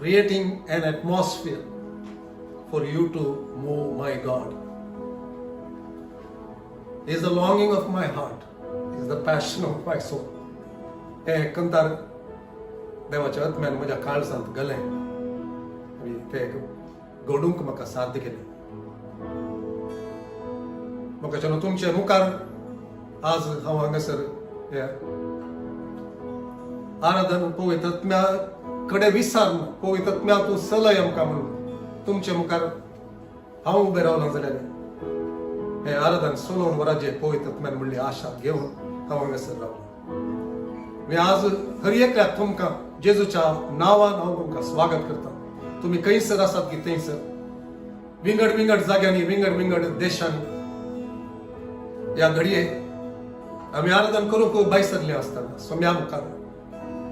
creating an atmosphere for you to move, my God. Is the longing of my heart, is the passion of my soul. हे कंतार देवाच्या आत्म्यान म्हज्या काळजांत घालें आनी ते घडूंक म्हाका साध्य केलें. म्हाका चलो तुमचे मुखार आज हांव हांगासर आराधन पवित्र आत्म्या कडे विचारन पवित्र आत्म्या तूं चलय आमकां म्हणून तुमचे मुखार हांव उबें रावलो जाल्यार हे आराधन सोलोवन वरांचेर पवित्र आत्म्यान म्हणली आशा घेवन हांव हांगासर रावलो. मी आज हर एकल्याक तुमकां जेजूच्या नांवान हांव तुमकां स्वागत करता. तुम्ही खंयसर आसात की थंयसर विंगड विंगड जाग्यांनी विंगड विंगड देशांनी ह्या घडये आमी आराधन करूंक भायर सरले आसतना सोम्या मुखार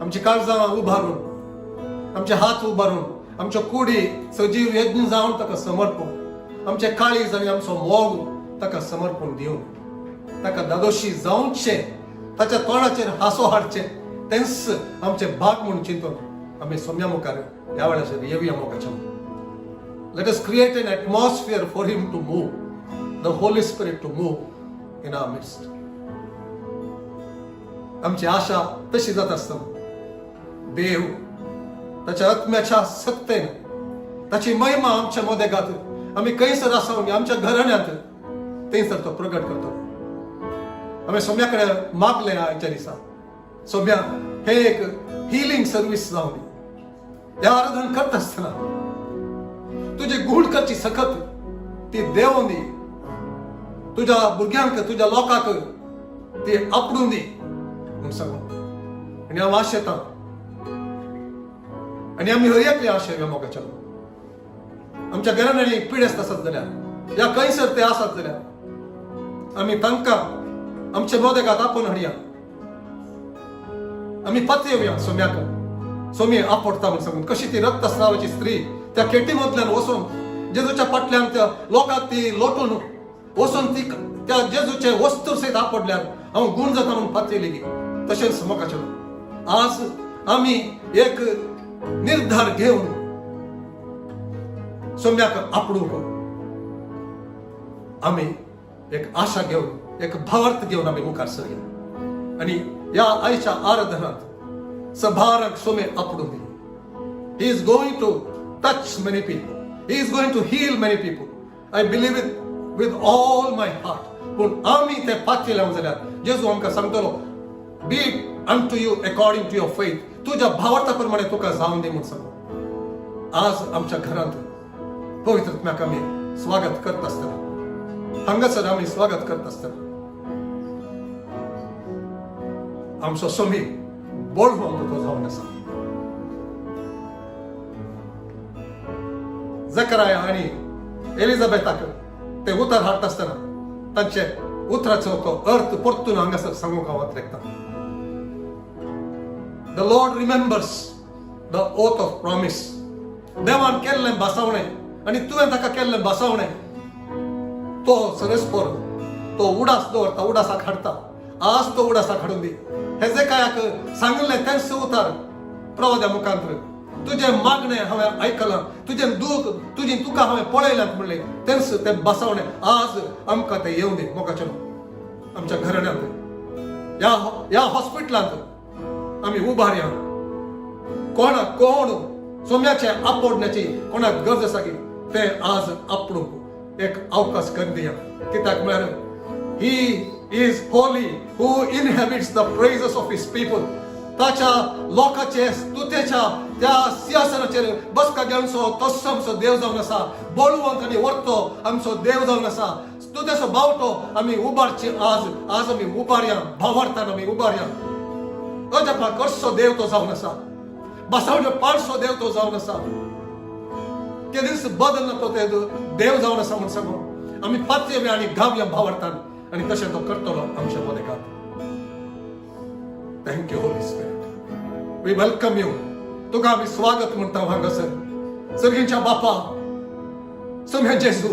आमची काळजां उबारून आमचे हात उबारून आमच्यो कुडी सजीव यज्ञ जावन ताका समर्पण आमचे काळीज आनी आमचो मोग ताका समर्पण दिवन ताका दादोशी जावचे ताच्या तोंडाचेर हांसो हाडचे तेंच आमचे भाग म्हणून चिंतून आमी सोम्या मुखार ह्या वेळाचेर येवया मोगाच्या. Let us create an atmosphere for him to move, the Holy Spirit to move in our midst. आमची आशा तशी जात आसतना देव ताच्या आत्म्याच्या सत्तेन ताची महिमा आमच्या मोदेगात आमी खंयसर आसूं आमच्या घराण्यांत थंयसर तो प्रगट करतो. आमी सोम्या कडेन मागलें आयच्या दिसा सोम्या हे एक हिलिंग सर्वीस जावन दी. ह्या आराधन करता आसतना तुजी गुडकरची सखत ती देंवोवन दी. तुज्या भुरग्यांक तुज्या लोकांक ती आपडून दी म्हूण सांगून आनी हांव आशेतां आनी आमी हर एकले आशेवया मोगाच्या. आमच्या घराण्यांनी पिडेस्त आसत जाल्यार या खंयसर ते आसात जाल्यार आमी तांकां आमचे मोदेगात आपोवन हाडया. आमी पातयेवया सोम्याक सोमी आपडटा म्हूण सांगून कशी ती रक्तस्रावाची स्त्री त्या केटी मदल्यान वचून जेजूच्या फाटल्यान त्या लोकांक ती लोटून वचून ती त्या जेजूचे वस्तूर सयत आपडल्यार हांव गुण जाता म्हणून पातयली गी. तशेंच मोगाचें आज आमी एक निर्धार घेवन सोम्याक आपडूंक आमी एक आशा घेवन एक भावार्थ घेवन आमी मुखार सरया आनी ह्या आयच्या आराधनांत सभाराक सोमे आपडून दी. He is going to touch many people. He is going to heal many people. I believe it with all my heart. पूण आमी ते पातयले जाल्यार जेजू आमकां सांगतलो be unto you according to your faith. तुज्या भावार्था प्रमाणे तुका जावन दी म्हूण सांगून आज आमच्या घरांत पवित्र आत्म्याक आमी स्वागत करता आसतना हांगासर आमी स्वागत करता आसतना आमचो सोमी बोळवो तो जावन आसा. जकराया आनी एलिझाबेथाक ते उतर हाडटा आसतना तांचे उतराचो तो अर्थ परतून हांगासर सांगूंक हांव वतलेकता. The Lord remembers the oath of promise. देवान केल्लें बसावणें आनी तुवें ताका केल्लें बसावणें तो सरस्पर तो उडास दवरता उडासाक हाडता. आज तो उडासाक हाडून दी. हेजेकायाक सांगलें तेंच उतर प्रवाद्या मुखांतर तुझे मागणें हांवें आयकलां तुजें दूख तुका हांवें पळयलां म्हणलें तेंच तें बसावणें आज आमकां तें येवं दी मोगाचें. आमच्या घराण्यांत ह्या हॉस्पिटलांत आमी उबारया. कोण सोम्याचे आपडण्याची कोणाक गरज आसा की ते आज आपडूंक एक अवकाश कर दिया. कित्याक म्हळ्यार ही is holy who inhabits the praises of his people. ताच्या लोकांचे स्तुतेच्या त्या सिंहासनाचेर बसका घेवनसो तस्सो आमचो देव जावन आसा. बळवंत आनी वर्तो आमचो देव जावन आसा. स्तुतेचो बावटो आमी उबारची आज आमी उबारया भावार्थान आमी उबारया. अजपा करसो देव तो जावन आसा. बसावण्यो पाडसो देव तो जावन आसा. ते दीस बदलना तो ते देव जावन आसा म्हूण सांगून आमी पातयेवया आनी गावया भावार्थान आनी तशें तो करतलो आमच्या मोदेगात. Thank you, Holy Spirit. We welcome you. तुका आमी स्वागत म्हणटा हांगासर सगळ्यांच्या बापा सोम्या जेजू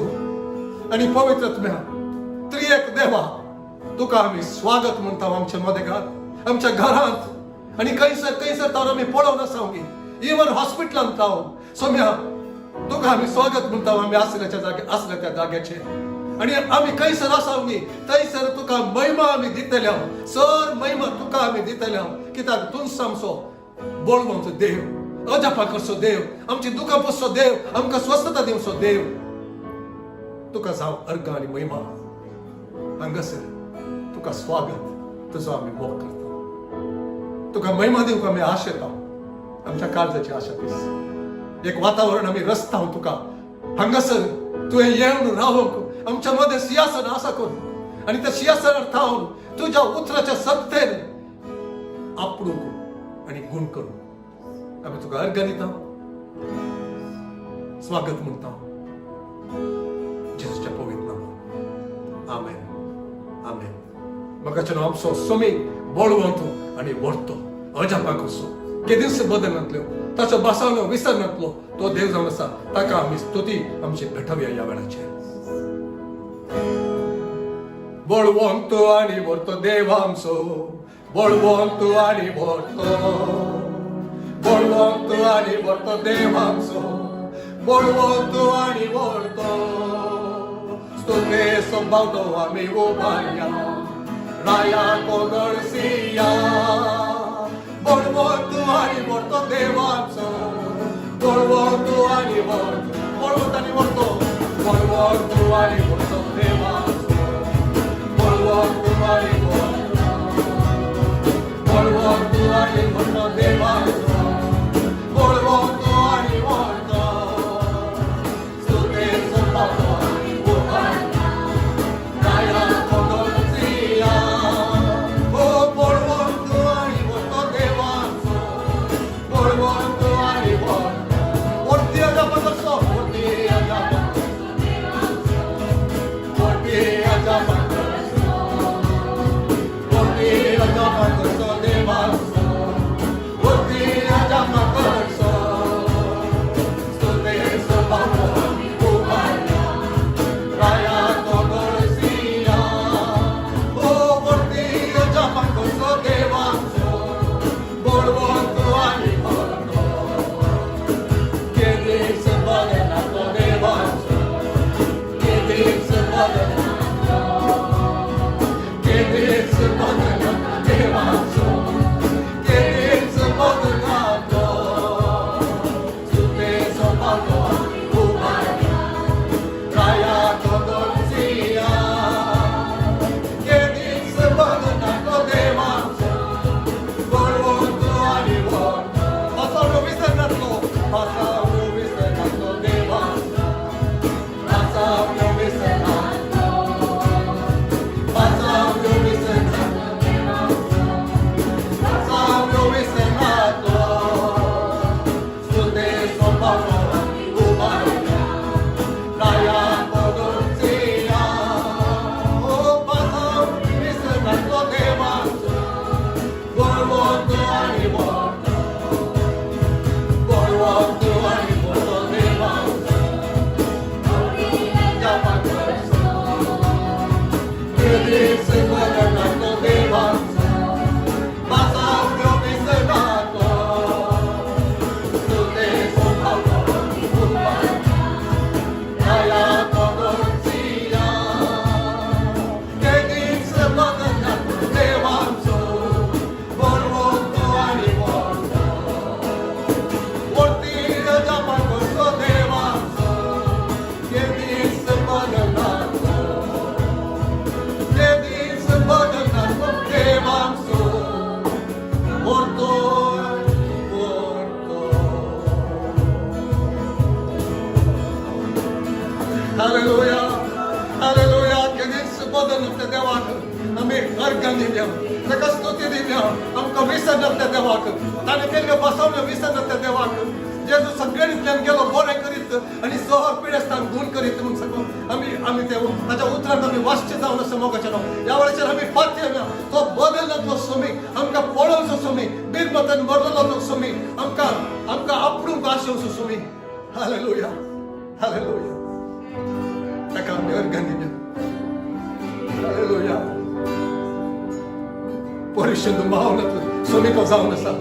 आनी पवित्र आत्म्या त्रिएक देवा तुका आमी स्वागत म्हणटा आमच्या मोदेगात आमच्या घरांत आनी खंयसर तर आमी पळोवन आसा इवन हॉस्पिटलांत रावन सोम्या तुका आम्ही स्वागत म्हणटा आम्ही असल्या त्या जाग्याचे आणि आम्ही खंयसर आसा थंयसर तुका महिमा आम्ही दितले सर महिमा तुका आम्ही दितले कित्याक तूंच आमचो बोळवंचो देव अजापा करचो देव आमची दुखां पुसचो देव आमकां स्वस्थता दिवचो देव तुका जावं अर्घ आनी महिमा हांगासर तुका स्वागत तुजो आमी मोग करता तुका महिमा दिवंक आमी आशेता आमच्या काळजाची आशा तीस एक वातावरण आमी रस्ता तुका हांगासर तुवें येवन रावंक आमच्या मध्ये सिंहासन आसा करून आणि त्या सिंहासनार थांबून तुझ्या उतराच्या सत्तेन आपणूक आणि गुण करून आम्ही तुका अर्घ दिता स्वागत म्हणता जेजूच्या पवित्र नामांत आमेन आमेन मगाच्यान आमचो सोमी बोळवंतो आणि व्हरतो अजापाक असो केदीस बदलनातल्यो ताचो बासावलो विसरनातलो तो देव जावन आसा ताका आमी स्तुती आमची भेटवया ह्या वेळाचेर बोळवंतो आणि व्हरतो देव आमचो बोळवंतो आणि व्हरतो बोळवंतो आणि व्हरतो देव आमचो बोळवंतो आणि व्हरतो स्तुते संभावतो आमी उबारया राया कोगळसिया बोळवंतो आणि व्हरतो देव आमचो बोळवंतो आणि व्हरतो बोळवंतो आणि व्हरतो बोळवंतो आणि व्हरतो देव आमचो बोळवंतो आणि व्हरतो बोळवंतो आणि व्हरतो देव आमचो बोळवंतो आणि व्हरतो स्तुते संभावतो आमी उबारया राया कोगळसिया ओ बोळवंतो आणि व्हरतो देव आमचो बोळवंतो आणि व्हरतो वरती अजापा करचो वरती अजापा वरती अजापा हालेलुया हालेलुया केदीस बदलत त्या देवाक आमी अर्घ दिवया ताका स्तुती दिवया आमकां विसरनात त्या देवाक ताणें केल्ल्यो बसवल्यो विसरनात त्या देवाक जेजू सगळ्यांतल्यान गेलो बरें करीत आनी सहर पिडेस्तान गुण करीत म्हणून सगळं आमी ते ताच्या उतरांत आमी वाश्य जावन आसा मोगाचें ह्या वेळाचेर आमी फात्य तो बदलनातलो सोमी आमकां पळोवचो सोमी बिरमतान बदललो तो सोमी आमकां आपणूक आशेवचो सोमी हालेलुया हालेलुया ताका आमी अर्घ दिवया हालेलुया परिशुद्ध भावनांतलो सोमी तो जावन आसा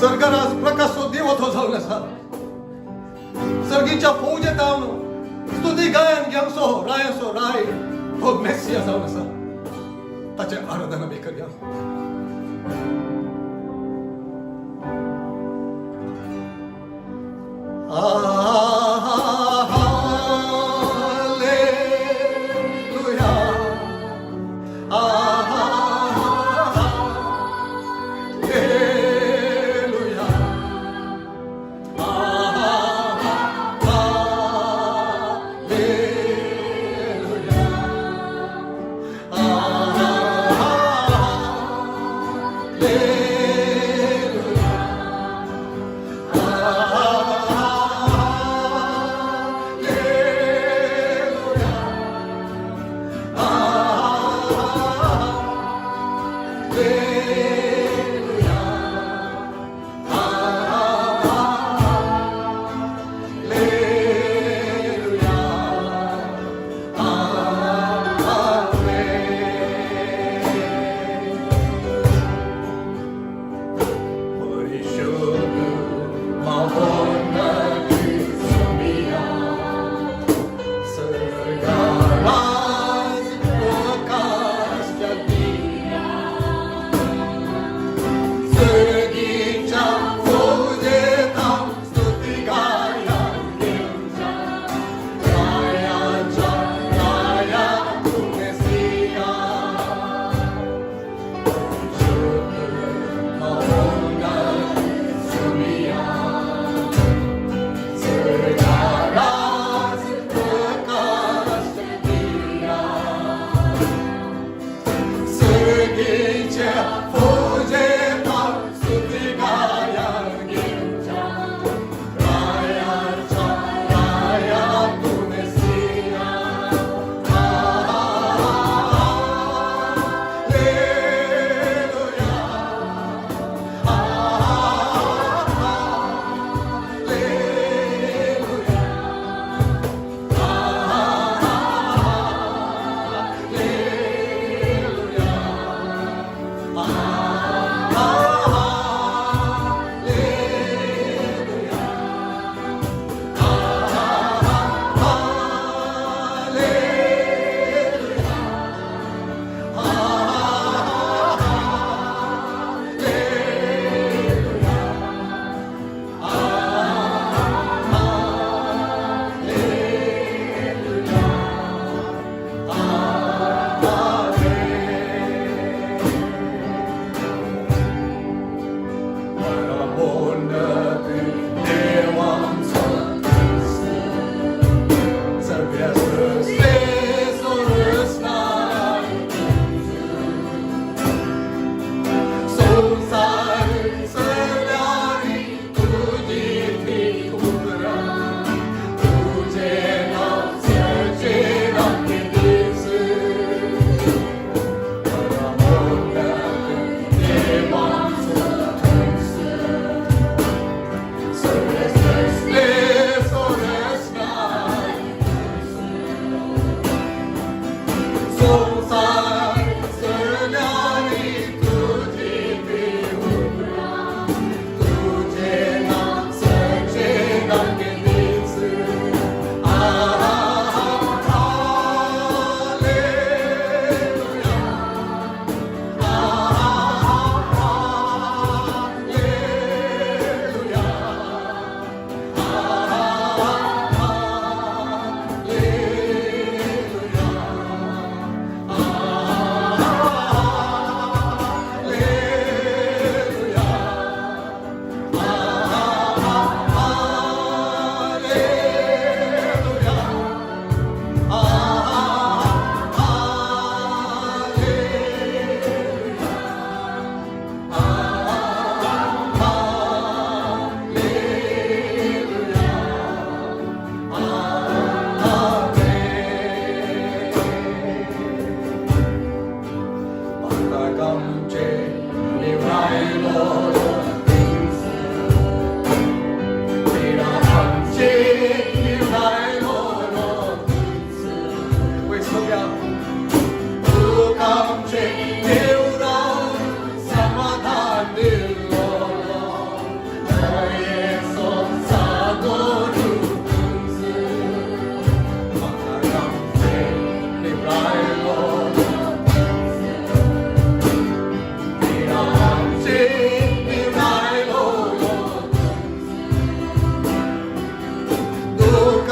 सर्गराज प्रकाशो देवतो जावन आसा सर्गीच्या फौजेत हांव स्तुती गायन घेवसो रायसो राय हो मेसिया जावन आसा ताचे आराधना बी करया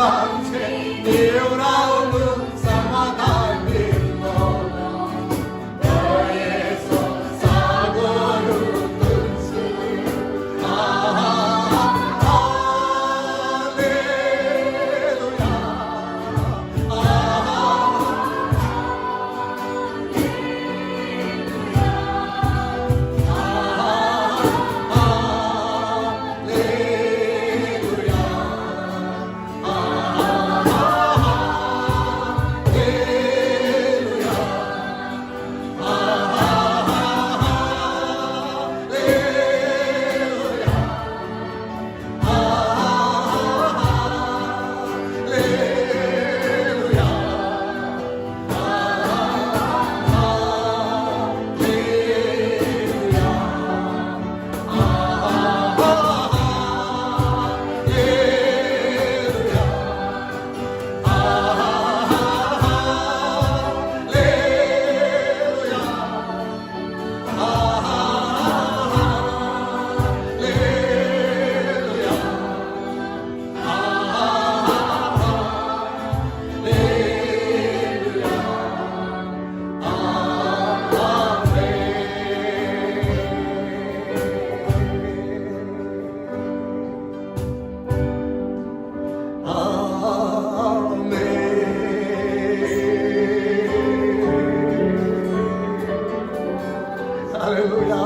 आमचे देव रावून समाधान दिलो येसो सागोरू तुझे हालेलुया हालेलुया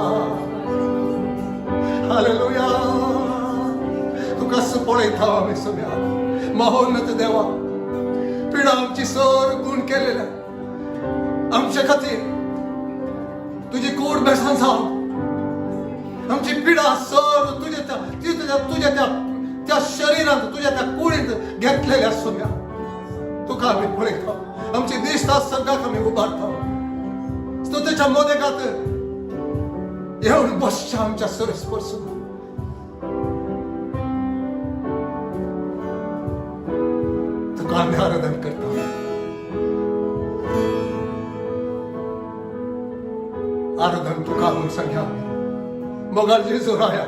हालेलुया तू कसं पळयता आमी सगळ्या महोन्नत देवा पिडा आमची सर गुण केलेल्या आमच्या खातीर तुझी कूड बेसान जाव आमची पिडा सर तुझ्या त्या शरीरांत तुझ्या त्या कुडींत घेतलेल्या सगळ्या तुका आमी पळयता आमची दिसता सगळ्याक आमी उबारता स्तुतीच्या मोदकात येऊन बसच्या आमच्या सरस्पर्शून तुका आम्ही आराधन करता आराधन तुका म्हणून सांगया मोगाल जेजू राया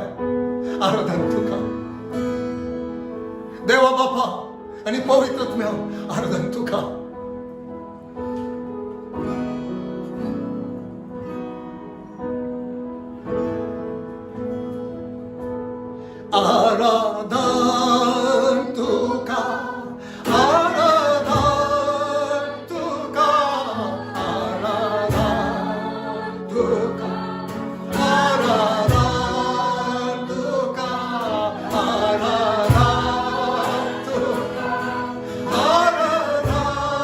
आराधन तुका देवा बापा आणि पवित्रत्म्या आराधन तुका आराधन तुका आराधन तुका आराधन तुका आराधन तुका आराधन तुका आराधन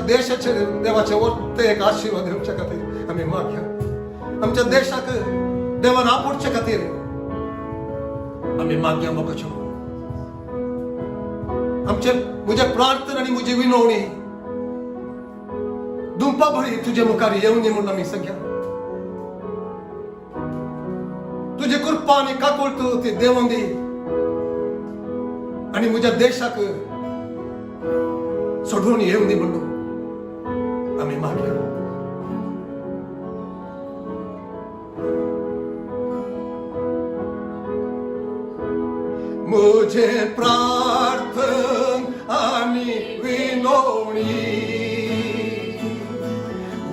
देशाचे देवाच्या वर एक आशीर्वाद दिवच्या खातीर आम्ही मागया. आमच्या देशाक देवान आपोवच्या खातीर आम्ही मागया मोगच्यो. आमचे म्हजे प्रार्थना आनी म्हजी विनवणी दुंपा भरी तुझे मुखार येऊन दी म्हणून आम्ही सगळ्या तुझे कृपा आनी काकूळ तू ती देवून दी आणि म्हज्या देशाक सोडून येऊन दी म्हणून आम्ही मागया. मुझे प्रार्थना आनी विनवणी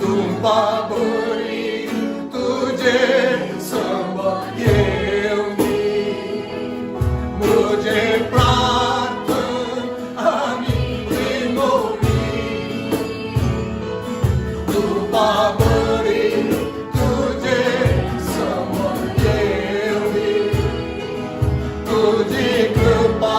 दुंपा भरी तुझे समोर येऊन दी. मुझे प्रार्थना आनी विनवणी दुंपा भरी तुझे समोर येऊन दी. तुझी कृपा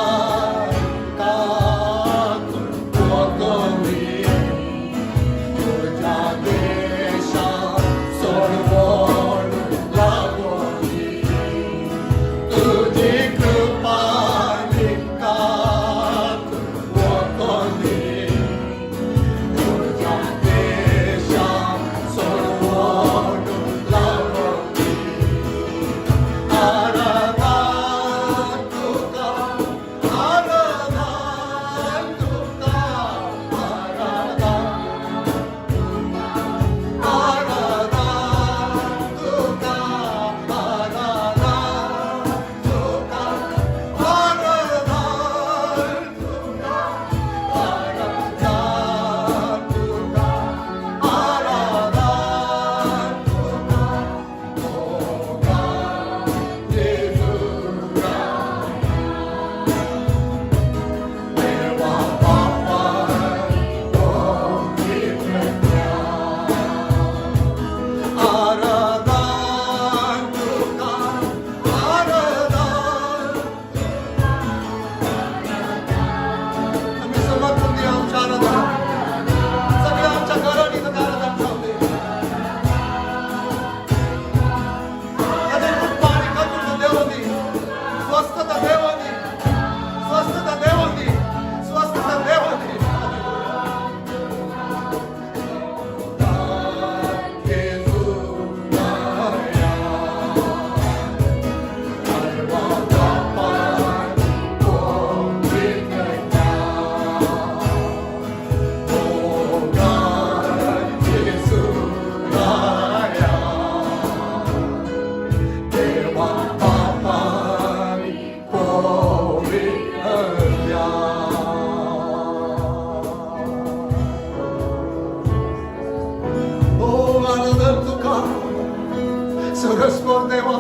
सरस्वर देवा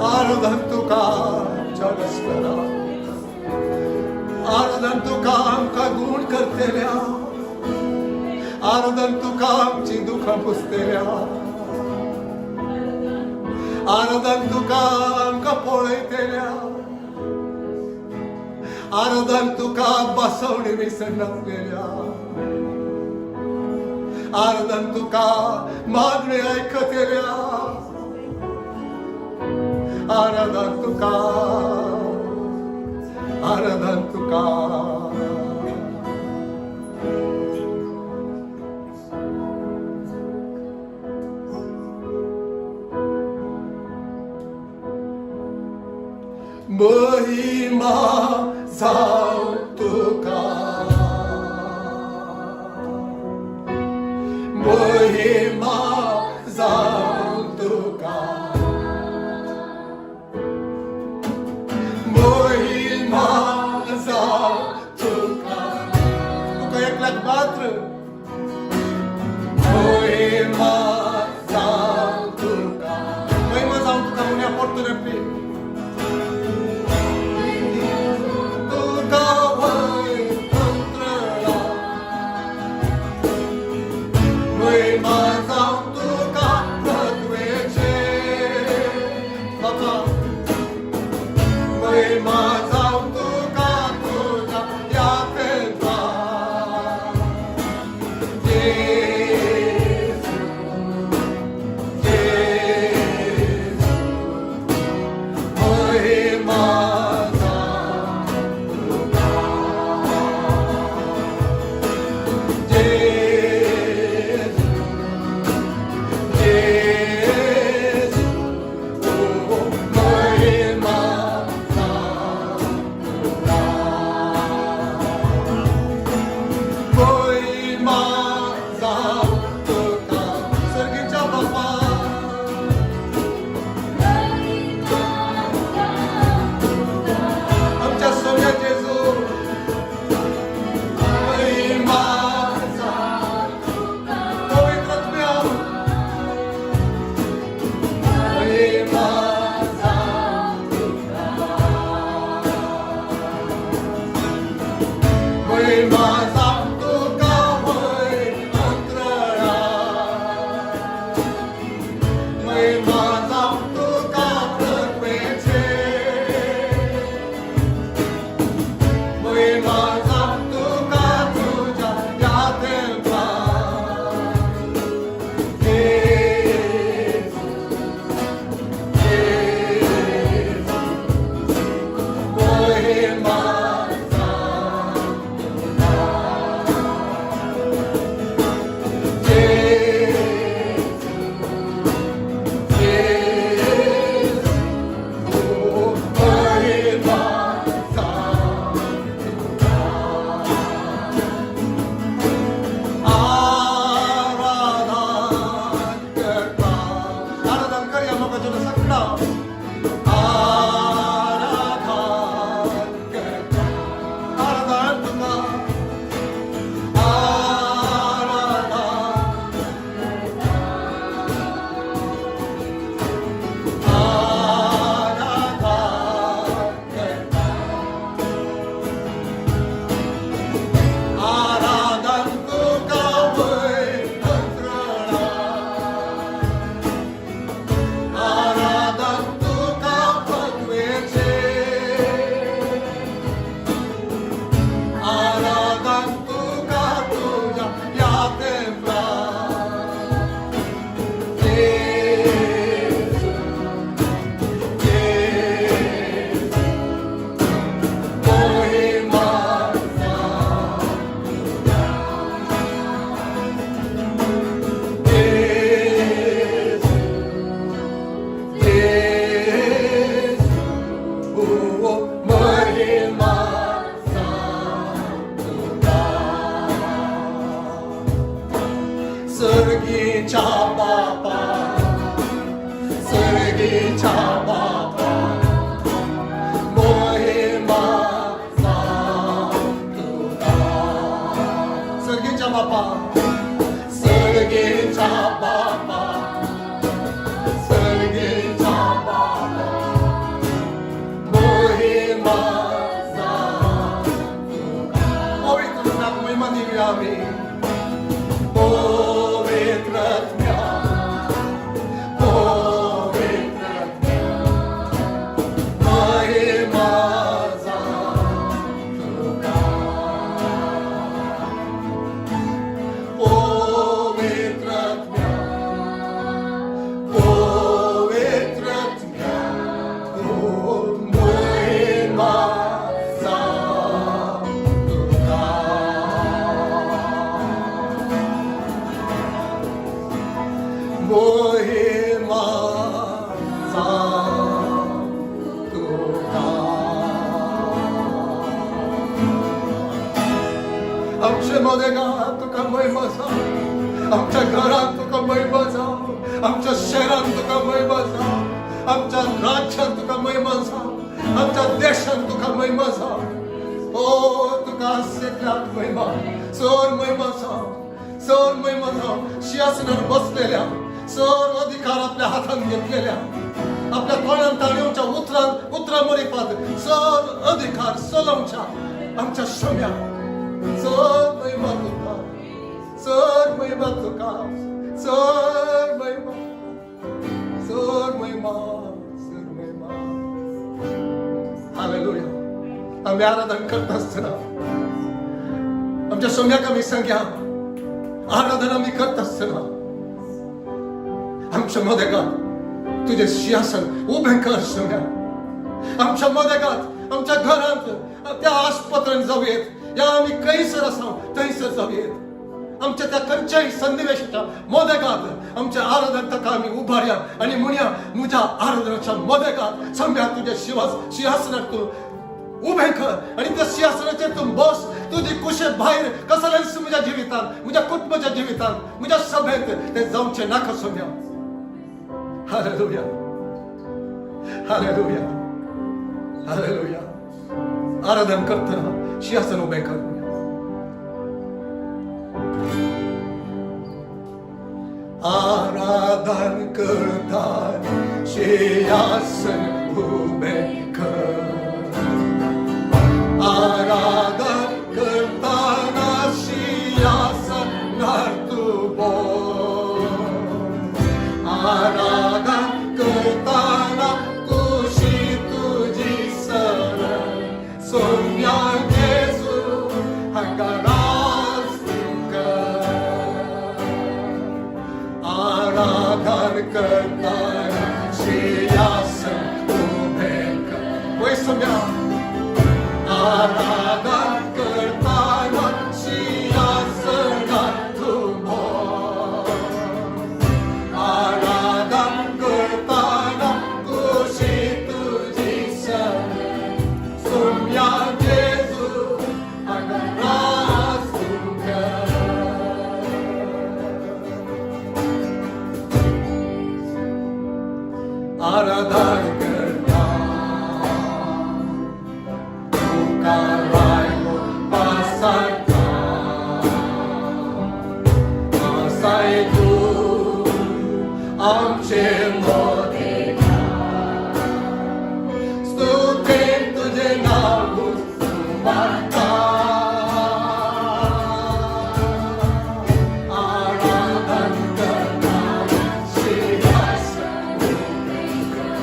आराधन तुका जगस्वरा आराधन तुका आमका गुण करतेल्या आराधन तुका आमची दुःख पुसतेल्या आराधन तुका आमका पळयतेल्या आराधन तुका बसवणी विसर नसलेल्या आराधन तुका मागणे ऐकतेल्या आराधन तुका आराधन तुका महिमा जाऊ तुका महिमा जाऊ तुका महिमा जाऊ तुका तुका एकल्याक मात्र महिमा जाऊ तुका महिमा जाऊ तुका मुन्या पोट्टो रेपी महिमा जाऊ तुका भगवेचे माझा तुका प्रभुचे माझा तुका तुझ्या यादेल सर्गीच्या बापा सर्गीच्या बापा महिमाचा तुका सर्गीच्या बापा सर्गीच्या बापा सर्गीच्या बापा महिमाचा तुका पवित्र नाम महिमा देवी आम्ही आमच्या मदेगात तुका महिमा जाव आमच्या घरात तुका महिमा जाव आमच्या शहरात तुका महिमा जाव आमच्या राज्यात तुका महिमा जाव आमच्या देशात तुका महिमा जाव ओ तुका सगळ्यात महिमा सोर महिमा जाव सिंहासनावर बसलेल्या सोर अधिकार आपल्या हातात घेतलेल्या आपल्या तोंडात ताणीवच्या उतरामुळे पाद सोर अधिकार सोलमच्या आमच्या शम्या सोर महिमा तुका सोर महिमा तुका सोर महिमा सोर महिमा सोर महिमा हालेलुया आम्ही आराधन करत असताना आमच्या सोम्याक आम्ही संख्या आराधन आम्ही करत असताना आमच्या मदेगात तुझे सिंहासन उभे कर सोम्या आमच्या मदेगात आमच्या घरात त्या आस्पत्रांत जाऊयात या आम्ही कैसर असाव थंयसर जाऊयात आमच्या त्या खंयच्याही संनिवेशाच्या मदेगात आमच्या आराधन ताका आम्ही उभारया आणि म्हणया तुझ्या आराधनाच्या मदेगात सम्या तुझ्या सिंहासनात तू उभे कर आणि त्या सिंहासनाचेर तू बस तुझी कुशे भायर कसलेच म्हज्या जिवितांत म्हज्या कुटुंबाच्या जिवितांत म्हज्या सभेत ते जावचे नाका सोम्या हालेलुया हालेलुया हालेलुया आराधन करताना सिंहासन उभे कर आराधन करताना सिंहासन उभे कर आराधन करताना सिंहासनावर तू बोल आराधन सिंहासन उभे कर. वही सम्या आराधन करताना सिंहासनात उभो. आराधन करताना तुझी तुझी सगळे सोम्या जेजू अंगणात उभ्या. आराधन करता तुका रायलो पासारता पासाय तू आमचे मोदेका. स्तुतेन तुझे नाव सुवार्ता. आराधन करता सिंहासन उभे कर.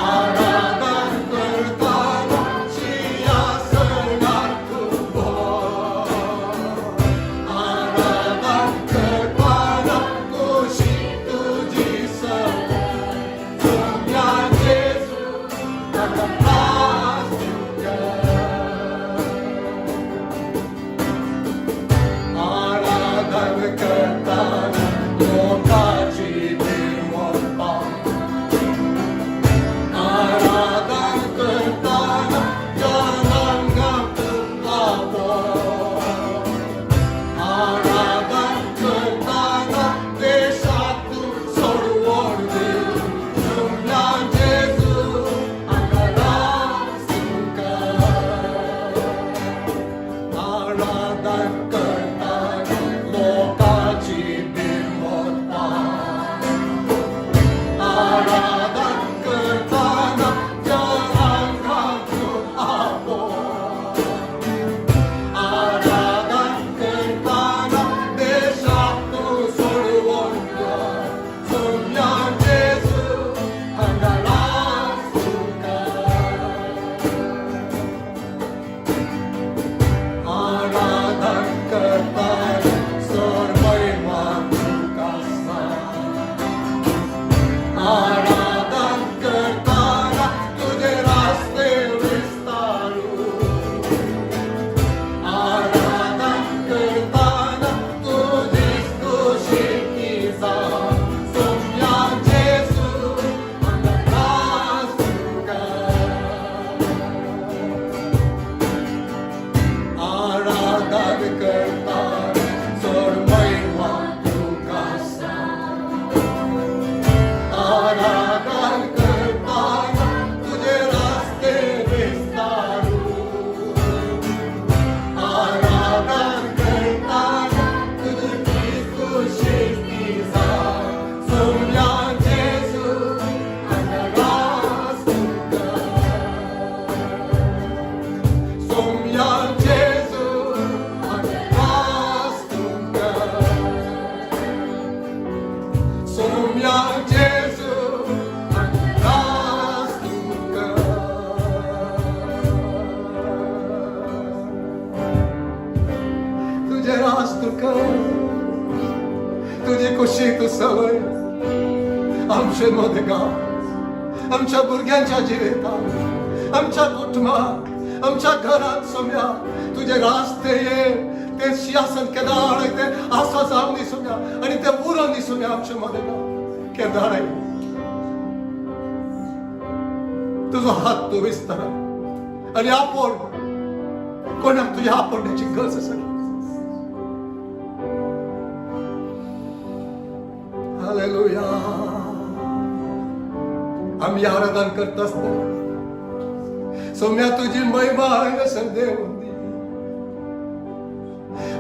आराधन करताना सिंहासनात उभो. आराधन करताना तुझी तुझी सगळे सोम्या जेजू अंगणात उभ्या. आराधन करताना लोकाची निर्मलता. आराधन करताना जनांगात लाभो. आराधन करताना देशातून सोडवून दे. सोम्या जेजू अंगणात सुकर. आराधन करताना लोकाची निर्मलता. आराधन करताना जनांगातून लाभो. आराधन करताना देशातून सोडवून दे. सोम्या जेजू अंगणात सुकर. आराधन करताना सर्वैमा तुका सांग. आराधन करताना तुझे रास्ते विस्तारू. आराधन करताना तुझी स्तुती जा. सोम्या जेजू अंगणात सुकर. आराधन करताना सर्वैमा तुका सांग. आराधन करताना तुझे रास्ते विस्तारू. आराधन करताना तुझी स्तुती जा. सोम्या जेजू अंगणात सुकर. सोम्या जेजू अंगणात सुकर. सोम्या जेजू अंगणात सुकर. तुझे रास्त कर. तुझी खुशी तू सवय आमचे मोदगाव. आमच्या भुरग्यांच्या जिवितात आमच्या कुटुंबात आमच्या घरात सोम्या तुझे रास्ते ये. ते सिंहासन केदार ते आसा जाऊन सोम्या आणि ते पुरण सोम्या आमच्या मोदगाव केदार आहे. तुझा हात तू विस्तार आणि आपण कोणाक तुझ्या आपण्याची गरज असेल. हालेलुया. आम्ही आराधन करत असतो सोम्या तुझी महिमा हांगासर देऊन दी.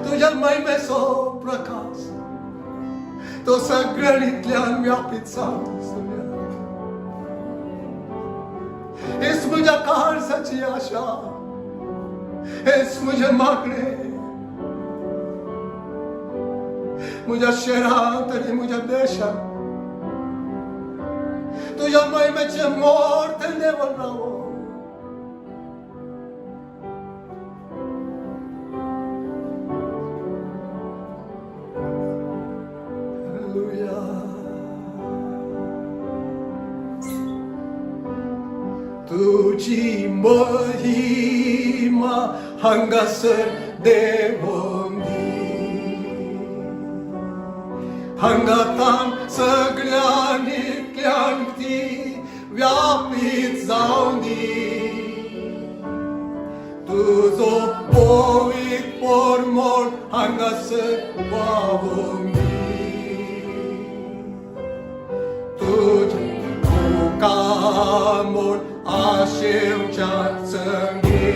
तुझ्या महिमेचो प्रकाश तो सगळ्यांतल्यान व्यापीत जावं सोम्या. हेच म्हज्या काळजाची आशा. हेच म्हजे मागणे. म्हज्या शहरांत आनी म्हज्या देशांत तुझ्या महिमेचे मोर ते देवन रावो. Hallelujah. तुझी महिमा हांगासर देवोंदी हांगातान सगळ्यांनी क्लांती व्यापीत जावंदी तुझो पवित्र परमळ हांगासर वावुंदी तुझे कामोल आशेवच्या चंगे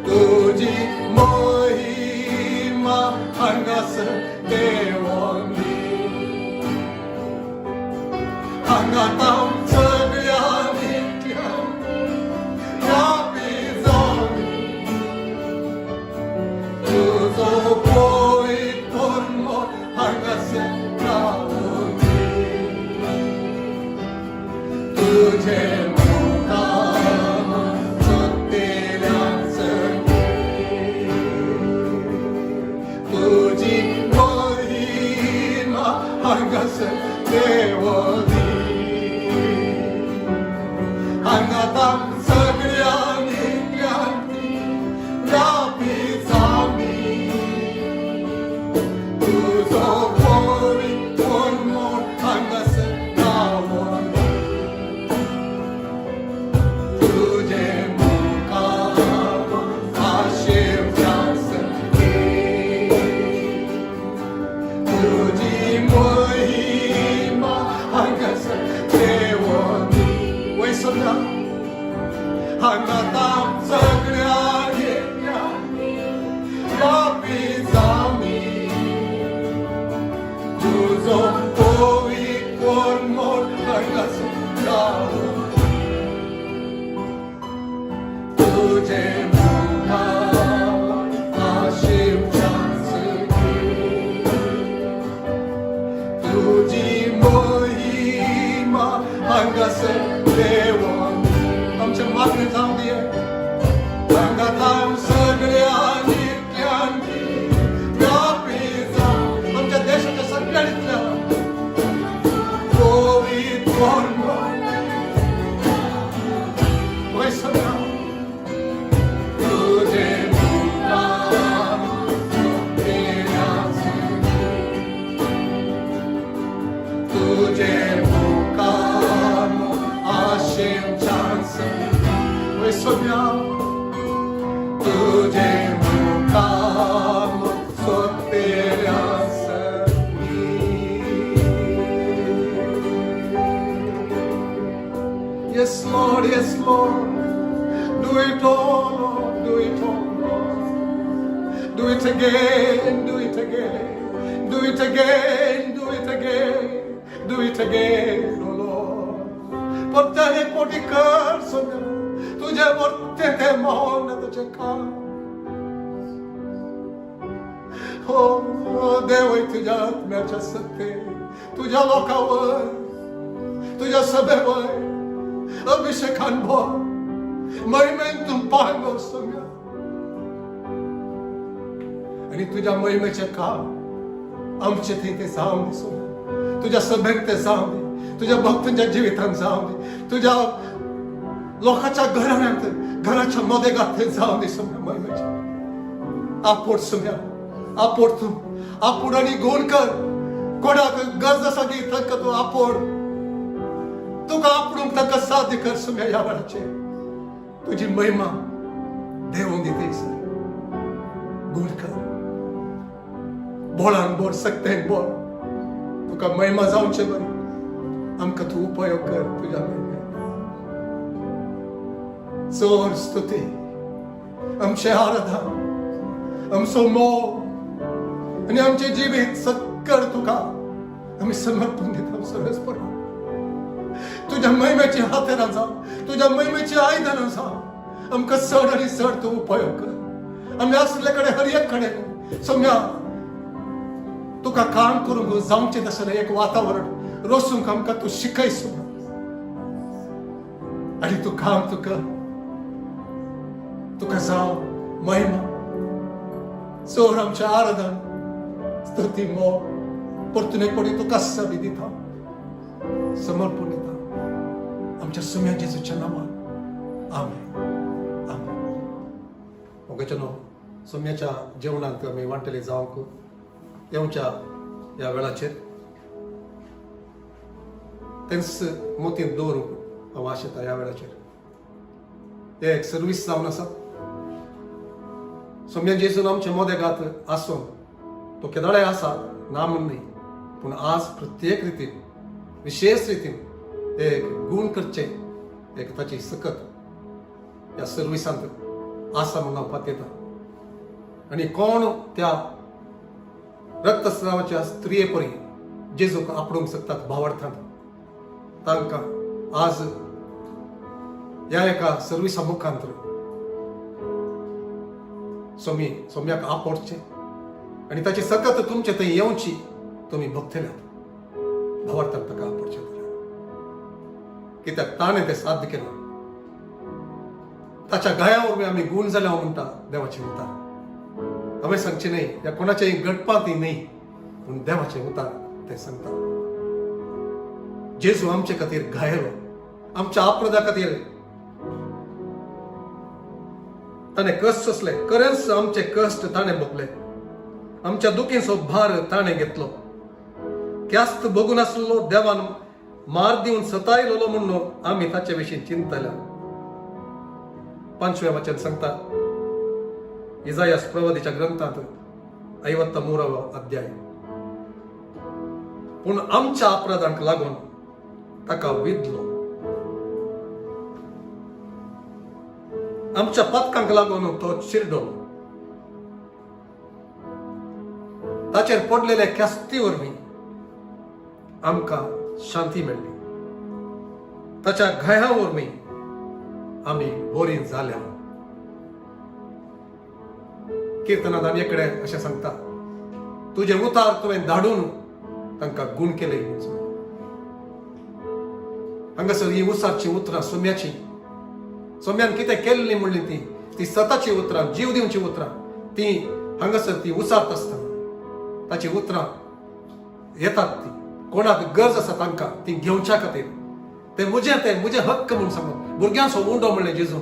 तुझी महिमा हांगासर देवोंदी हांगातां सगळ्यांनी व्यापीत जावंदी तुझो पवित्र परमळ हांगासर तुझे मुखार सोतेल्या संगे तुझी महिमा हांगासर देवोंदी हांगातां सगळ्यांनी क्लांती व्यापीत जावंदी तुझो पवित्र परमळ हांगासर रावोंदी तुझे मुखार आशेवच्या संगे तुझी महिमा हांगासर देवोंदी वय सगळा हांगातां सगळ्यांनी व्यापीत जावंदी तुझो पवित्र परमळ हांगासर रावोंदी तुझे मुखार आशेवच्या संगे तुझी महिमा हांगासर देवोंदी आमच्या मागणी जावंदी हांगातां सगळ्यांनी क्लांती व्यापीत जावंदी आमच्या देशाच्या सगळ्यांतल्या पवित्र परमळ वय सगळा तुझे मुखार सोतेल्या संगे तुझे मुखार आशेवच्या संगे वय सगळा तुझे मुखार सोतेल्या संगे Yes Lord, yes Lord, do it all Lord, do it all Lord, do it again, do it again, do it again, do it again, do it again, oh Lord. Portare poti कर सोन्या तुझे वरते ते मौन तुझे काम हो देव तुझ्या आत्म्याच्या सत्ते तुझ्या लोकांवर तुझ्या सभेवर अभिषेकान भर महिमेतून पांगो सोन्या आणि तुझ्या महिमेचे काम आमचे तिथे जावं दे सोन्या तुझ्या सभेत ते जावं दे तुझ्या भक्तांच्या जीवितांत जावं दे तुझ्या लोकांच्या घराच्या मध्ये गाठे जावं दे सोन्या महिमेचे आपोट सोन्या आपोट तू आपूड आणि गुण कर कोणाक गरज आसा की तांकां तू आपोड तुका आपणूक ताका साध्य कर सोम्या ह्या वेळाचे तुझी महिमा देवून दिते गुण कर बोलान बोल सक्तेन बोल तुका महिमा जावचे बरी आमकां तू उपयोग कर तुझ्या महिमेत चोर स्तुती आमचे आराधना आमचो मोग आणि आमचे जिवीत सत्कर तुका आम्ही समर्पण दिता सर्वस्परा तुझ्या महिमेची हातेरां जावं तुझ्या महिमेची आयदनां जावं आमकां चड आनी चड तूं उपयोग कर आमी आसले कडेन हर एक कडेन सोम्या तुका काम करूंक जावचें तशें एक वातावरण रोसूंक आमकां तूं शिकय सोम्या आनी तूं काम तुका जाव महिमा चोर आमच्या आराधन स्तुती मोग परतून एक पडी तुका सभी दिता समर्पण दिता आमच्या सम्या जेजूच्या नावात आमेन आमेन. मोगाच्यानो सम्याच्या जेवणांत आमी वांटले जावंक येवच्या ह्या वेळाचेर तेंच मोतीन दवरूंक हांव आशेता. ह्या वेळाचेर हे एक सर्वीस जावन आसा. सम्या जेजून आमचे मोदेगांत आसून तो केदाळे आसा ना म्हूण न्ही, पूण आज प्रत्येक रितीन विशेष रितीन एक गूण करचे एक ताची सकत ह्या सर्विसांत आसा म्हूण हांव पातयता. आनी कोण त्या रक्तस्रावाच्या स्त्रिये परी जेजूक आपणूंक शकतात भावार्थांत, तांकां आज ह्या एका सर्विसा मुखांतर सोम्याक आपडचें आनी ताची सकत तुमचे थंय येवची तुमी भक्तल्यात भावार्थांत ताका आपडचें. कित्याक ताणें तें साध्य केलें. ताच्या गाया वरवीं आमी गूण जाल्या म्हणटा देवाचें उतार. हांवें सांगचें न्ही, ह्या कोणाच्याय गटपांत न्ही, पूण देवाचें उतार तें सांगता. जेजू आमचे खातीर घायलो, आमच्या आपराधा खातीर ताणें कश्ट सोंसले. खरेंच आमचे कश्ट ताणें भोगले. आमच्या दुखींचो भार ताणें घेतलो. क्यास्त भोगू नासलो देवान मार दिवन सतायलो म्हणून आमी ताचे विशीं चिंतल्या. 5वें वचन सांगता इजायास प्रवादीच्या ग्रंथांत 53वा अध्याय. पूण आमच्या अपराधांक लागून ताका विधलो, आमच्या पातकांक लागून तो चिरडलो. ताचेर पडलेल्या क्यास्ती वरवीं आमकां शांती मेळ्ळी. ताच्या घाया वरवीं आमी बरीं जाल्या. कीर्तनांत एकडे अशें सांगता, तुजे उतार तुवें धाडून तांकां गूण केले. हांगासर ही उसाची उतरां सोम्याची, सोम्यान कितें केल्ली म्हणली ती सताची उतरां, जीव दिवची उतरां, ती हांगासर ती उसारत आसतना ताची उतरां येतात. ती कोणाक गरज आसा तांकां ती घेवच्या खातीर ते मुजे हक्क म्हणून सांगून भुरग्यांचो उंडो म्हणलें जेजून.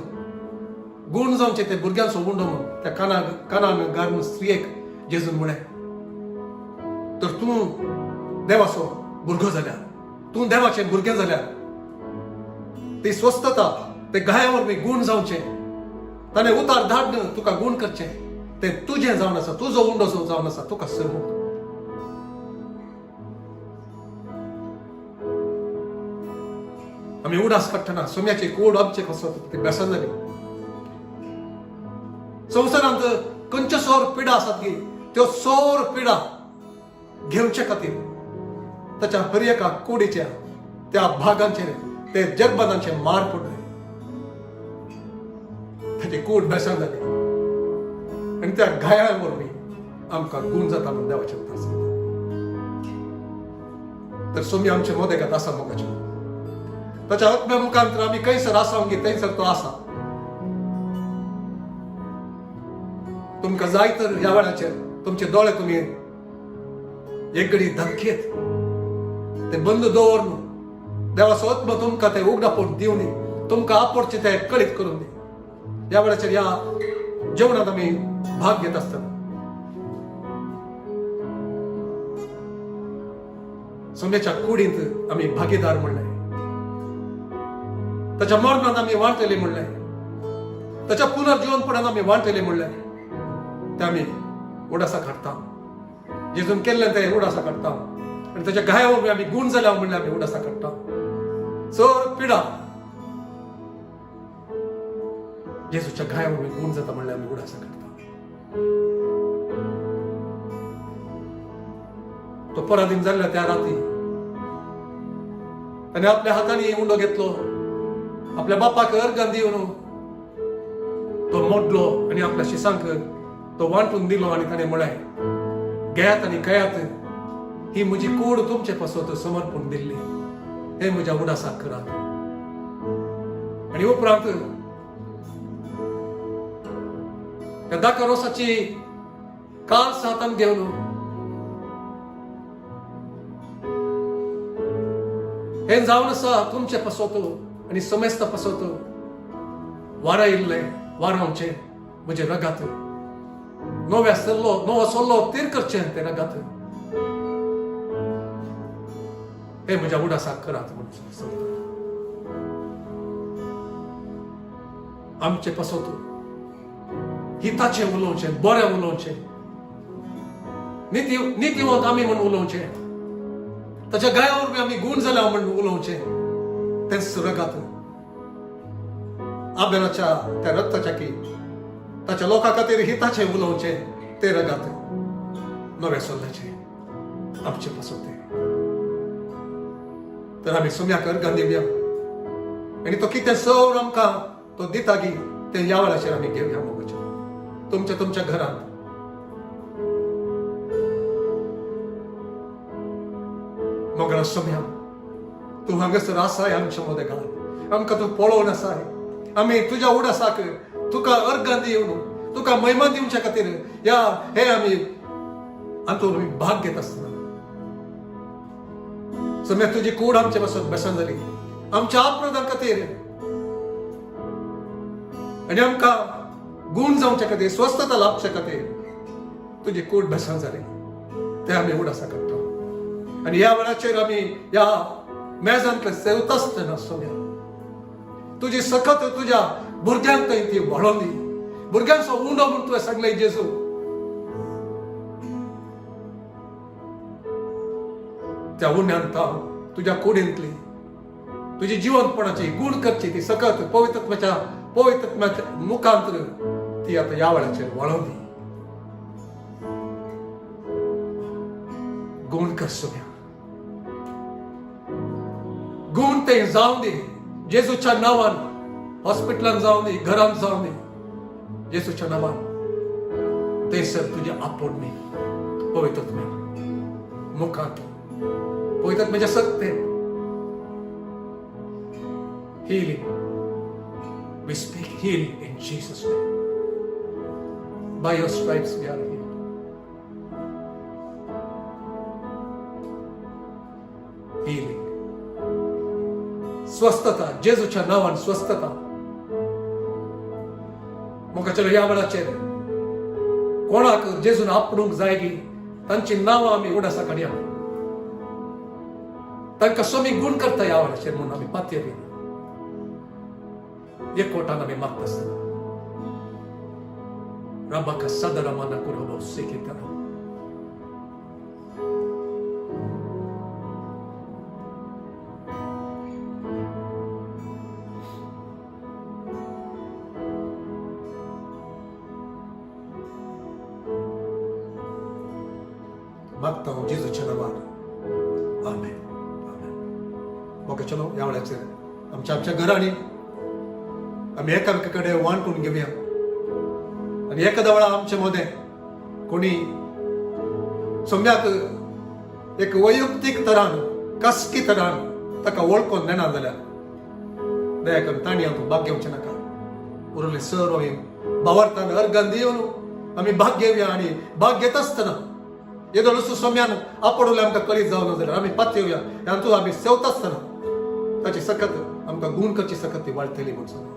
गूण जावचे ते भुरग्यांचो उंडो म्हणून त्या कानान गारून स्त्रियेक जेजून म्हळें, तर तूं देवाचो भुरगो जाल्यार, तूं देवाचें भुरगें जाल्यार ती स्वस्थता ते गाया वरवीं गूण जावचें, ताणें उतार धाडन तुका गूण करचें, तें तुजें जावन आसा, तुजो उंडो जावन आसा, तुका सर्व. आमी उडास काडटना सोम्याची कूड आमचे कसो ती बेसन जाली. संवसारांत खंयच्यो सोर पिडा आसात की त्यो सोर पिडा घेवचे खातीर ताच्या हर एका कुडीच्या त्या भागांचेर ते जगबादांचे मार पडले. ताची कूड बेसन जाली आनी त्या घाया वरवीं आमकां गूण जाता म्हणून देवाचें उतर सांगता. तर सोमी आमचे मोदेगांत आसा मोगाचे. ताच्या आत्म्या मुखांतर आमी खंयसर आसा थंयसर तो आसा. तुमकां जाय तर ह्या वेळाचेर तुमचे दोळे तुमी एक घडी धमकेत ते बंद दवरून देवाचो आत्मा तुमकां ते उगडापण दिवन दी, तुमकां आपडचे ते कळीत करून दी. ह्या वेळाचेर ह्या जेवणात आमी भाग घेत आसतना सोम्याच्या कुडींत आमी भागीदार म्हणलें, ताच्या मरणात आमी वांटलेले म्हणलें, ताच्या पुनर्जीवनपणान आमी वांटलेले म्हणलें, ते आमी उडासा काडटा. जेजून केल्लें तें उडासा काडटा आनी ताच्या घाया वरवीं आमी गूण जाल्या म्हणलें आमी उडासा काडटा. चड पिडा जेजूच्या घाया वरवीं गूण जाता म्हणलें आमी उडासा काडटा. तो पराधीन जाल्ल्या त्या राती ताणें आपल्या हातांनी उंडो घेतलो, आपल्या बापाक अर्गां दिवन तो मोडलो आनी आपल्या शिसांक तो वांटून दिलो आनी ताणें म्हळें, घेयात आनी खयात, ही म्हजी कूड तुमचे पासत समर्पण दिल्ली, हे म्हज्या उडासाक करात. आनी उपरांत त्या दाका रोसाची काल्स हातान घेवन हे जावन आसा तुमचे पासत आणि समस्त पसवतो वारा इल्ले वारांचे म्हजे रगात नवो सोल्लो तीर करचे ते रगात हे म्हज्या उडासाक करात म्हणून सांगता. आमचे पसवतो हिताचे उलोवचे बरें उलोवचे नितीवंत आमी म्हणून उलोवचे ताच्या गायावर बी आमी गुण जाल्या म्हणून उलोवचे तेच रगात आबेलाच्या त्या रक्ताच्या की ताच्या लोकां खातीर हिताचे उलोवचे ते रगात नवे सोल्ल्याचे आमचे पसवते. तर आमी सुम्याक अर्घां दिवया आनी तो कितें सौर आमकां तो दिता की ते ह्या वेळाचेर आमी घेवया मोगाचे तुमच्या घरांत मोगळा सोम्या तू हांगासर आसाय आमच्या मदें घाल आमकां तू पळोवन आसाय आमी तुज्या उडासाक तुका अर्घां दिवन तुका महिमा दिवच्या खातीर हे आमी हातूंत आमी भाग घेत आसतना सोम्या तुजी कूड आमचे पासून बेसन जाली आमच्या आपणादां खातीर आनी आमकां गुण जावच्या खातीर स्वस्थता लाभच्या खातीर तुजी कूड बेसन जाली ते आमी उडासा करता. आणि ह्या वेळाचेर आमी ह्या मेजांतले सेवता आसतना सोम्या तुजी सखत तुज्या भुरग्यांक ती व्हळोवन दी भुरग्यांचो उंडो म्हूण तुवें सांगलें जेजू त्या उंड्यांत तुज्या कुडींतली तुजी जिवंतपणाची गुण करची ती सखत पवित्रत्म्याच्या मुखांतर ती आता ह्या वेळाचेर व्हळोवन दी गुण कर सोम्या गुण ते जावं दी जेजूच्या नांवान हॉस्पिटलांत जावं दी घरांत जावं दी जेजूच्या नांवान ते सर तुज्या आपोडणी पवित्रत्म्या मुखांत पवित्रत्म्याच्या सत्ते healing we speak healing in Jesus name by your stripes we are healed. Healing स्वस्थता जेजूच्या नावान स्वस्थता मोगाचेर ह्या वेळाचेर कोणाक जेजून आपणूक जाय की तांची नांवां आमी उडासा काडया तांकां सोमी गुण करता ह्या वेळाचेर म्हणून आमी पातये बी एकवटान आमी मागता आसतना राबाका सादरा माना कुरबो सेकितरा मागता हांव जेजूच्या नांवान आमेन आमेन. ओके चलो ह्या वेळाचेर आमच्या घरांनी आमी एकामेका कडेन वांटून घेवया आनी एखाद्या वेळा आमचे मदें कोणी सोम्याक एक वैयक्तीक तरान खासगी तरान ताका वळखून नेना जाल्यार दया करून तांणी हातूंत भाग घेवचें नाका उरले सर भावार्थान अर्घां दिवन आमी भाग घेवया आनी भाग घेता आसतना येदो नुसतो सोम्यान आपडले आमकां कळीत जावना जाल्यार आमी पात येवया हातूंत आमी सेवता आसतना ताची सकत आमकां गुण करची सकत ती वाडटली म्हूण सांगता.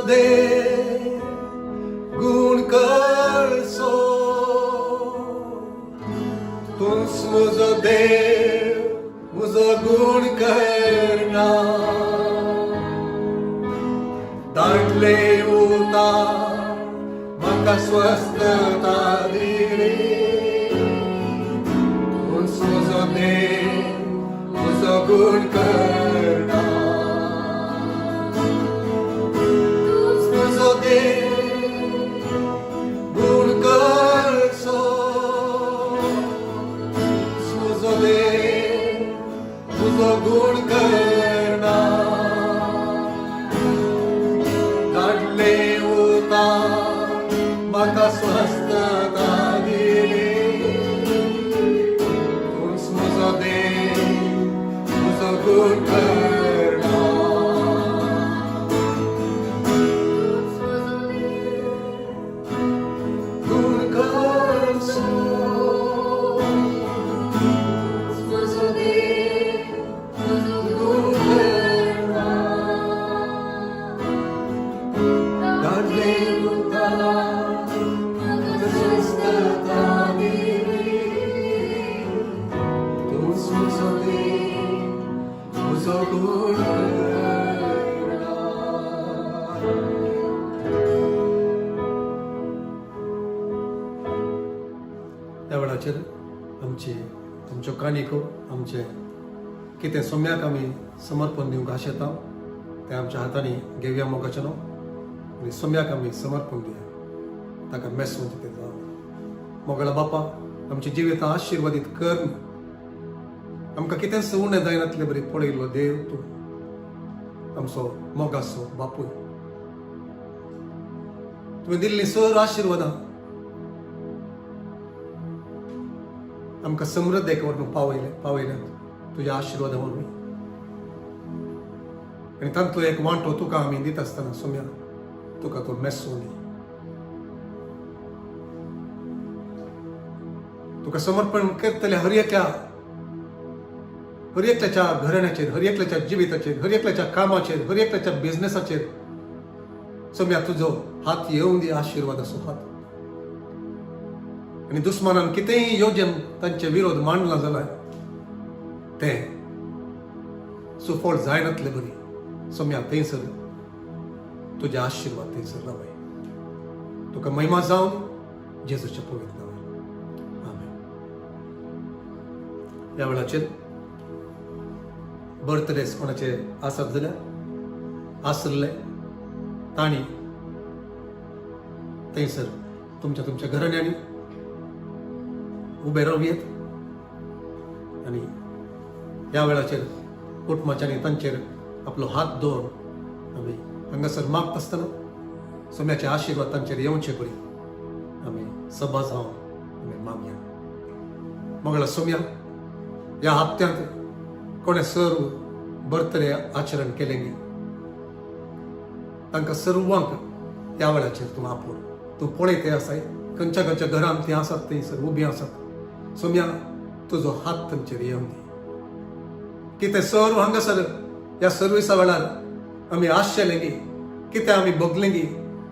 de gun călso tuns muzo de muzo gun करना दाटले उता मका स्वस्थता दिली तुns muzo de muzo gun करना गुण करना काढले होता माका स्वस्थता दिली तुझ मुझो दे मुझो गुण करना गुण करसो त्या वेळाचेर आमची तुमच्यो काणयो आमचे कितें सोम्याक आमी समर्पण दिवंक आशेता तें आमच्या हातांनी घेवया मोगाचें आनी सोम्याक आमी समर्पण दिया ताका मेसून ते जावं मोगळा बापा आमची जिवितां आशिर्वादीत कर आमकां कितेंच उणें जायनातलें बरी पळयलो देव तूं आमचो मोगाचो बापूय तुवें दिल्लीं सर आशिर्वादां आमकां समृद्धेक व्हरून पावयल्यात तुज्या आशिर्वादा वरवीं आनी तांतलो एक वांटो तुका आमी दिता आसतना सोम्या तुका तो मेसून दी तुका समर्पण करतले हर एकल्याच्या घराण्याचेर हर एकल्याच्या जिविताचेर हर एकल्याच्या कामाचेर हर एकल्याच्या बिझनेसाचेर सोम्या तुजो हात येवंक दी आशिर्वादाचो हात आनी दुस्मानान कितेंय येवजेन तांचे विरोध मांडला जाल्यार ते सुफळ जायनातले बरी सोम्या थंयसर तुजे आशिर्वाद थंयसर रावय तुका महिमा जावन जेजूच्या पवित्र नांवान आमेन. ह्या वेळाचेर बर्थडेज कोणाचे आसत जाल्यार आसले तांणी थंयसर तुमच्या घराण्यांनी उबे रावयेत आनी ह्या वेळाचेर कुटुंबाच्यांनी तांचेर आपलो हात दवरून आमी हांगासर मागता आसतना सोम्याचे आशिर्वाद तांचेर येवचे परी आमी सभा जावन आमी मागया. मंगळा सोम्या ह्या हप्त्यांत कोणे सर्व बर्थडे आचरण केलें गे तांकां सर्वांक ह्या वेळाचेर तूं आपोड. तूं पळयते आसाय खंयच्या खंयच्या घरांत तीं आसात थंयसर उबीं आसात. सोम्या तुजो हात तांचेर येवन दी. कितें सर्व हांगासर ह्या सर्विसा वेळार आमी आसचेले गे कितें आमी भोगलें गे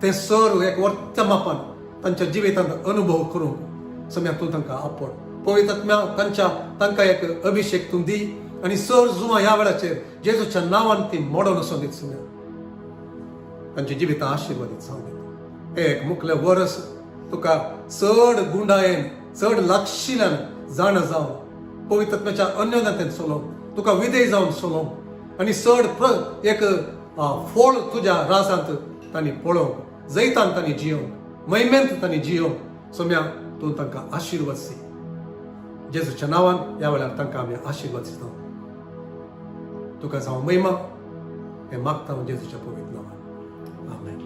तें सर्व एक वर्त्या मापान तांच्या जिवितांत अनुभव करूंक सोम्या तूं तांकां आपोड. पवित्र आत्म्या तांकां एक अभिशेक तूं दी आनी सर जुवां ह्या वेळाचेर जेजूच्या नांवान ती मोडून वचून दीत. सोम्या तांची जिवितां आशिर्वादीत जावं दीत. एक मुखलें वर्स तुका चड गुंडायेन चड लागशिल्ल्यान जाण जावन पवित्र आत्म्याच्या अन्योन्यतेन चलोवन तुका विधेय जावन चलोवंक आनी चड एक फळ तुज्या राजांत तांणी पळोवंक जैतान तांणी जियोवंक महिमेंत तांणी जियोवंक सोम्या तूं तांकां आशिर्वाद दी. जेजूच्या नांवान ह्या वेळार तांकां आमी आशिर्वाद दिता. तुका जावं महिमा हें मागता हांव जेजूच्या पवित्र नांवान. आमेन.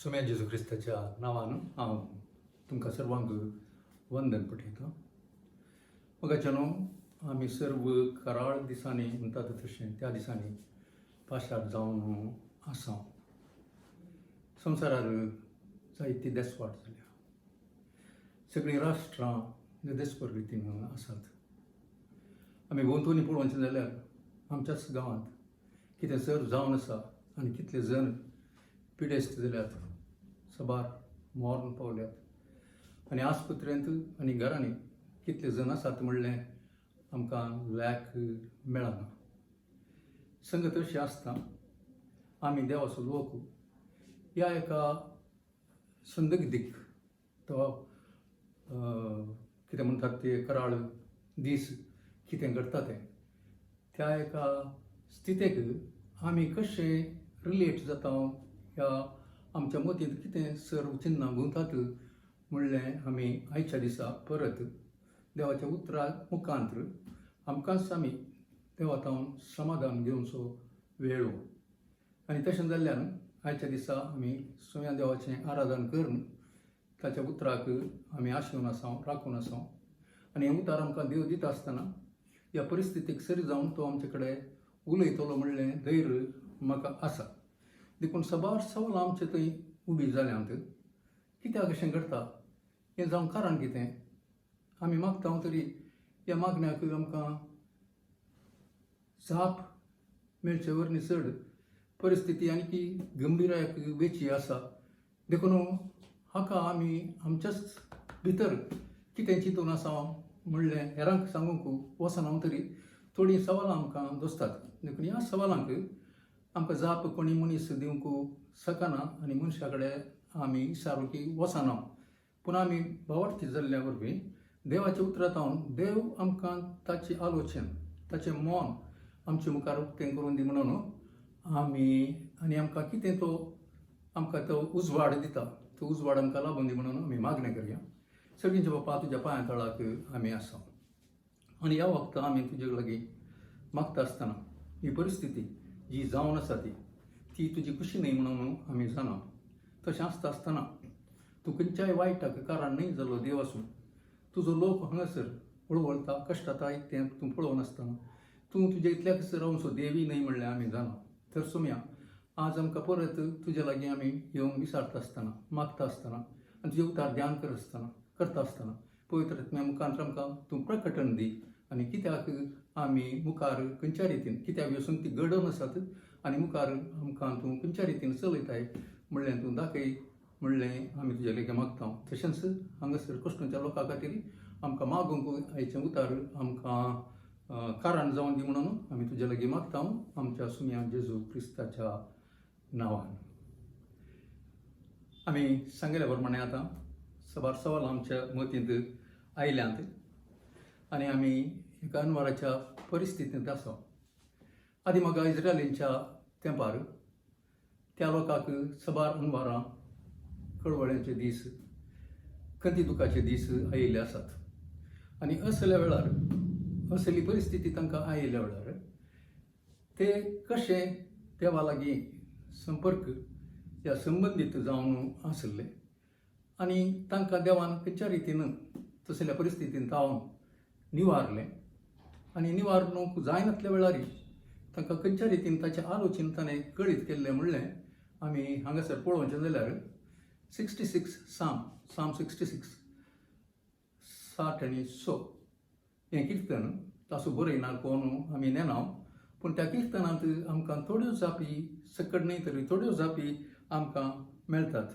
सोम्या जेजू क्रिस्ताच्या नांवान हांव तुमकां सर्वांक वंदन पठयता. मगाच्यानो आमी सर्व कराळ दिसांनी म्हणटात तशें त्या दिसांनी पाशार जावन आसा. संवसारार जायती देसवाट जाल्या. सगळीं राष्ट्रां देस्पर रितीन आसात. आमी भोंवतणी पळोवचें जाल्यार आमच्याच गांवांत कितें जर जावन आसा आनी कितले जण पिडेस्त जाल्यात, सबार मॉर्न पावल्यात आनी आस्पत्रेंत आनी घरांनी कितले जण आसात म्हणलें आमकां लॅक मेळना. संगत अशी आसता आमी देवाचो लोक ह्या एका संदिग्धीक तो कितें म्हणटात ते कराळ दीस कितें घडटा तें त्या एका स्थितीक आमी कशें रिलेट जाता ह्या आमच्या मतींत कितें सर्व चिन्नां गुंतात म्हणलें आमी आयच्या दिसा परत देवाच्या उतरा मुखांतर आमकांच आमी देवातावन समाधान घेवचो वेळ. आनी तशें जाल्ल्यान आयच्या दिसा आमी सोम्या देवाचें आराधन करून ताच्या उतराक आमी आशेवन आसा राखून आसा. आनी हें उतार आमकां देव दिता आसतना ह्या परिस्थितीक सरी जावन तो आमचे कडेन उलयतलो म्हणलें धैर्य म्हाका आसा. देखून सबार सवाल आमचे थंय उबी जाल्यांत कित्याक अशें घडटा हें जावंक कारण कितें. आमी मागता तरी ह्या मागण्याक आमकां जाप मेळचे वरनी चड परिस्थिती आनी की गंभीरायक वेची आसा. देखून हाका आमी आमच्याच भितर कितें चिंतून आसा म्हणलें हेरांक सांगूंक वचना तरी थोडीं सवालां आमकां दोसतात. देखून ह्या सवालांक आमकां जाप कोणी मनीस दिवंक शकना आनी मनशा कडेन आमी विचारूंक वचना. पूण आमी भावार्थी जाल्ल्या वरवीं देवाच्या उतरांतावन देव आमकां ताची आलोचन ताचें मौन आमचे मुखार उक्तें करून दी म्हणून आमी आमकां कितें तो आमकां तो उजवाड दिता तो उजवाड आमकां लाभून दी म्हणून आमी मागणें करया. सगळींचे बापा तुज्या पांया तळाक आमी आसा आनी ह्या वखदां आमी तुजे लागीं मागता आसतना ही परिस्थिती जी जावन आसा ती तुजी खुशी न्ही म्हणून आमी जाणा. तशें आसता आसतना तूं खंयच्याय वायटाक कारण न्ही जालो देव आसूं तुजो लोक हांगासर हळवळटा कश्टाता तें तूं पळोवन आसतना तूं तुजे इतल्याकच रावचो देवी न्ही म्हणलें आमी जाणा. तर सोम्या आज आमकां परत तुजे लागीं आमी येवन विचारता आसतना मागता आसतना आनी तुजें उतार ध्यान करता आसतना पवित्र आत्म्या मुखांतर आमकां तूं प्रकटण दी आनी कित्याक आमी मुखार खंयच्या रितीन कित्याक ह्यो संगती घडोवन आसात आनी मुखार आमकां तूं खंयच्या रितीन चलयताय म्हणलें तूं दाखय म्हणलें आमी तुजे लेगे मागता तशेंच हांगासर कृष्णाच्या लोकां खातीर आमकां मागूंक आयचें उतर आमकां कारण जावन दी म्हणून आमी तुजे लागीं मागता आमच्या सुम्या जेजू क्रिस्ताच्या नांवान. आमी सांगिल्ल्या प्रमाणे आतां सबार सवाल आमच्या मतींत आयल्यांत आनी आमी एका अनवराच्या परिस्थितींत आसा. आदी म्हाका इस्रायलींच्या तेंपार त्या लोकांक सबार अनवरां कळवळ्याचे दीस खंती दुखाचे दीस आयिल्ले आसात आनी असल्या वेळार असली परिस्थिती तांकां आयिल्ल्या वेळार ते कशे देवा लागीं संपर्क ह्या संबंदीत जावन आसले आनी तांकां देवान खंयच्या रितीन तसल्या परिस्थितींत रावन निवारलें आनी निवारणूक जायनातल्या वेळार तांकां खंयच्या रितीन ताचें आलोचन ताणें कळीत केल्लें म्हणलें आमी हांगासर पळोवचें जाल्यार 66 साम 66 60 आनी 6 हें किर्तन तासो बरयना कोण आमी नेनाव पूण त्या किर्तनांत आमकां थोड्यो जापी सकड न्हय तरी थोड्यो जापी आमकां मेळटात.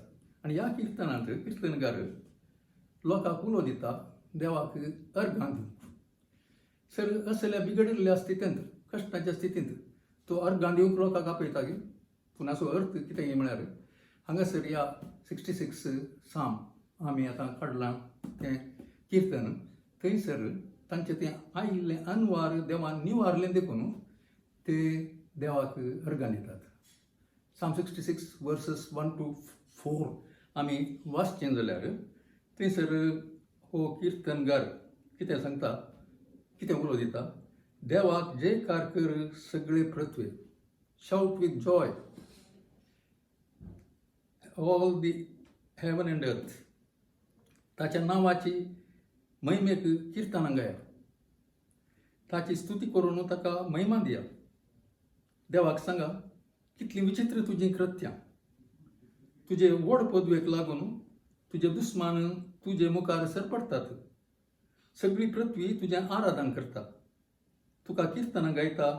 आनी ह्या किर्तनांत किर्तनकार लोकांक उलो दिता देवाक अर्घां दिवंक. सर असल्या बिगडिल्ल्या स्थितींत कश्टाच्या स्थितींत तो अर्घां दिवंक लोकांक आपयता गे पूण हाचो अर्थ कितें म्हळ्यार हांगासर ह्या 66 साम आमी आतां काडलां तें किर्तन थंयसर तांचें तें आयिल्लें अनवार देवान निवारलें देखून ते देवाक अर्घां दितात. साम 66 वर्सेस 1 to 4 आमी वाचचें जाल्यार थंयसर हो किर्तनकार कितें सांगता कितें उलो दिता देवाक जयकार कर सगळे पृथ्वे shout with joy all the heaven and earth. ताच्या नांवाची महिमेक किर्तनां गाया ताची स्तुती करून ताका महिमा दिया. देवाक सांगा कितलीं विचित्र तुजीं कृत्यां तुजे व्हड पदवेक लागून तुजे दुस्मान तुजे मुखार सरपडटात. सगळी पृथ्वी तुजें आराधन करता. तुका किर्तनां गायता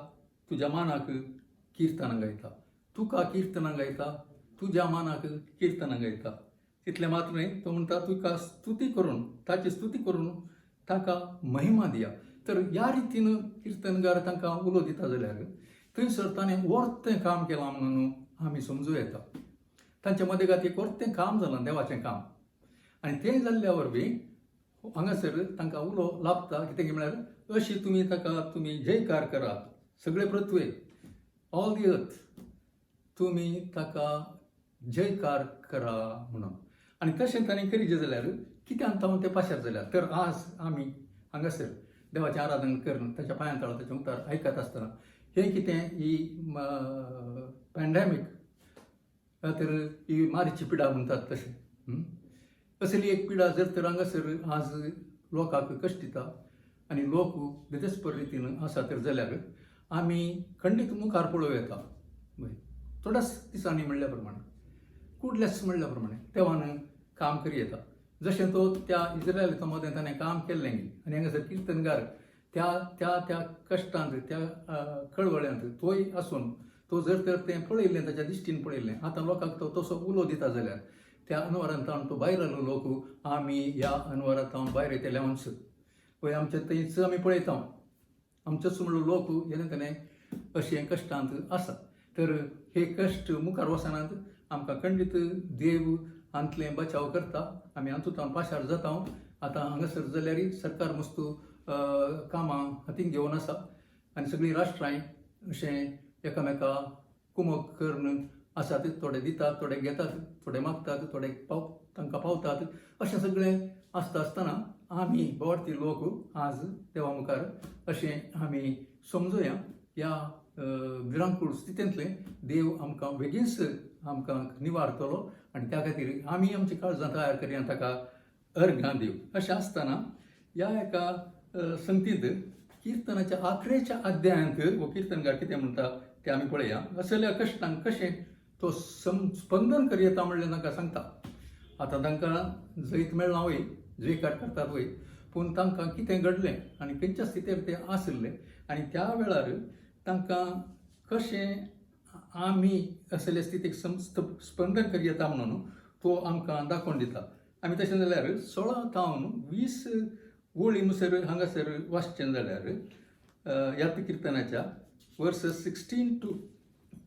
तुज्या मानाक किर्तनां गायता. तुका किर्तनां गायता तुज्या मानाक किर्तनां गायता. तितलें मात्र न्हय तो म्हणटा तुका स्तुती करून ताची स्तुती करून ताका महिमा दिया. तर ह्या रितीन किर्तनकार तांकां उलो दिता जाल्यार थंयसर ताणें वर्तें काम केलां म्हणून आमी समजूं येता. तांच्या मदेगात एक वर्तें काम जालां देवाचें काम आनी तें जाल्ल्या वरवीं हांगासर तांकां उलो लाभता कितें म्हळ्यार अशी तुमी जयकार करात सगळे पृथ्वे ऑल दी अर्थ तुमी ताका जयकार करा म्हणून. आनी तशें ताणें करीत जाल्यार कित्यान तावन तें पाशार जाल्यार तर आज आमी हांगासर देवाचें आराधन करून ताच्या पांयां तळा ताचें उतार आयकत आसतना हें कितें ही पॅन्डेमीक तर ही मारीची पिडा म्हणटात तशें असली एक पिडा जर तर हांगासर आज लोकांक कश्ट दिता आनी लोक बेदस्पर रितीन आसा तर जाल्यार आमी खंडीत मुखार पळोवं येता. थोड्याच दिसांनी म्हणल्या प्रमाणे कुडल्याच म्हणल्या प्रमाणे देवान काम करी येता. जशें तो त्या इस्रायलाच्या मदें ताणें काम केल्लें आनी हांगासर किर्तनकार त्या कश्टांत त्या कळवळ्यांत तोय आसून तो जर तर तें पळयल्लें ताच्या दिश्टीन पळयल्लें आतां लोकांक तो तसो उलो दिता जाल्यार त्या अनवरांत तो भायर आयलो लोक आमी ह्या अनवरांत भायर येतले अंश पळय आमच्या थंयच आमी पळयता आमचेच म्हणून लोक जेन्ना ताणें अशें कश्टांत आसा. तर हे कश्ट मुखार वचनात आमकां खंडीत देव हांतलें बचाव करता. आमी हातूंत पाशार जाता. आतां हांगासर जाल्यार सरकार मस्तू कामां हातीन घेवन आसा आनी सगळीं राष्ट्रां अशें एकामेका कुमक करून आसात. थोडे दितात थोडे घेतात थोडे मागतात थोडे तांकां पावतात. अशें सगळें आसता आसतना आमी भारतीय लोक आज देवा मुखार अशें आमी समजुया ह्या विरांकूळ स्थितींतलें देव आमकां बेगीनच आमकां निवारतलो आनी त्या खातीर आमी आमची काळजां तयार करया ताका अर्घां दिवं. अशें आसतना ह्या एका संगतींत किर्तनाच्या आखरेच्या अध्यायांत हो किर्तनकार कितें म्हणटा तें आमी पळया. असल्या कश्टांक कशें तो स्पंदन करी येता म्हणलें तांकां सांगता. आतां तांकां जैत मेळना वय जयकार करतात वय पूण तांकां कितें घडलें आनी खंयच्या स्थितीर ते आसले आनी त्या वेळार तांकां कशें आमी असले स्थितीक स्पंदन करी येता म्हणून तो आमकां दाखोवन दिता. आमी तशें जाल्यार 16 तावन 20 वळी मुसर हांगासर वाचचें जाल्यार ह्या किर्तनाच्या verses 16 to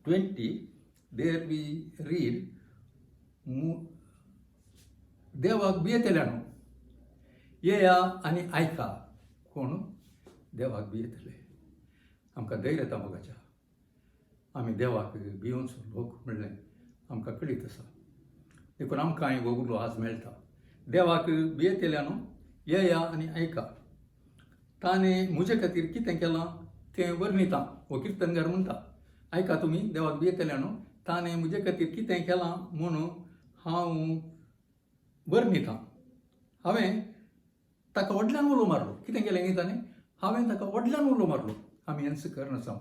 20 there we read देवाक भियेतल्यानो येया आनी आयका. कोण? देवाक भियेतले. आमकां धैर्य येता मोगाच्या. आमी देवाक भियोनचो लोक म्हणलें आमकां कळीत आसा. देखून आमकां हो उलो आज मेळटा. देवाक भियेतल्यानो येया आनी आयका. ताणें म्हजे खातीर कितें केलां तें वर्णिता. हो किर्तनकार म्हणटा, आयका तुमी देवाक भियेतल्यानो ताणें म्हजे खातीर कितें केलां म्हणून हांव वर्णिता. हांवें ताका व्हडल्यान उलो मारलो. कितें केलें न्ही ताणें? हांवें ताका व्हडल्यान उलो मारलो. आमी हेंच करनासा.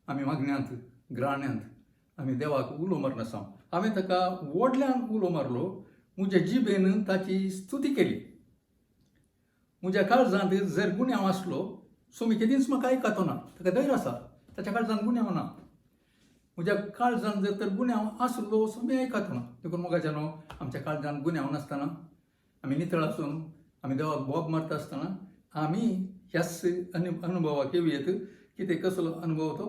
आमी मागण्यांत ग्राण्यांत आमी देवाक उलो मारनासा. हांवें ताका व्हडल्यान उलो मारलो. म्हज्या जिबेन ताची स्तुती केली. म्हज्या काळजांत जर गुन्यांव आसलो सोमी केदींच म्हाका आयकतो ना. ताका धैर्य आसा. ताच्या काळजांत गुन्यांव ना. म्हज्या काळजांत जर तर गुन्यांव आसलो सोमी आयकतो ना. देखून मोगाच्या न्हू, आमच्या काळजांत गुन्यांव नासतना आमी नितळ आसून आमी देवाक बोब मारता आसतना आमी ह्याच अनुभवाक येवयेत. कितें कसलो अनुभव तो?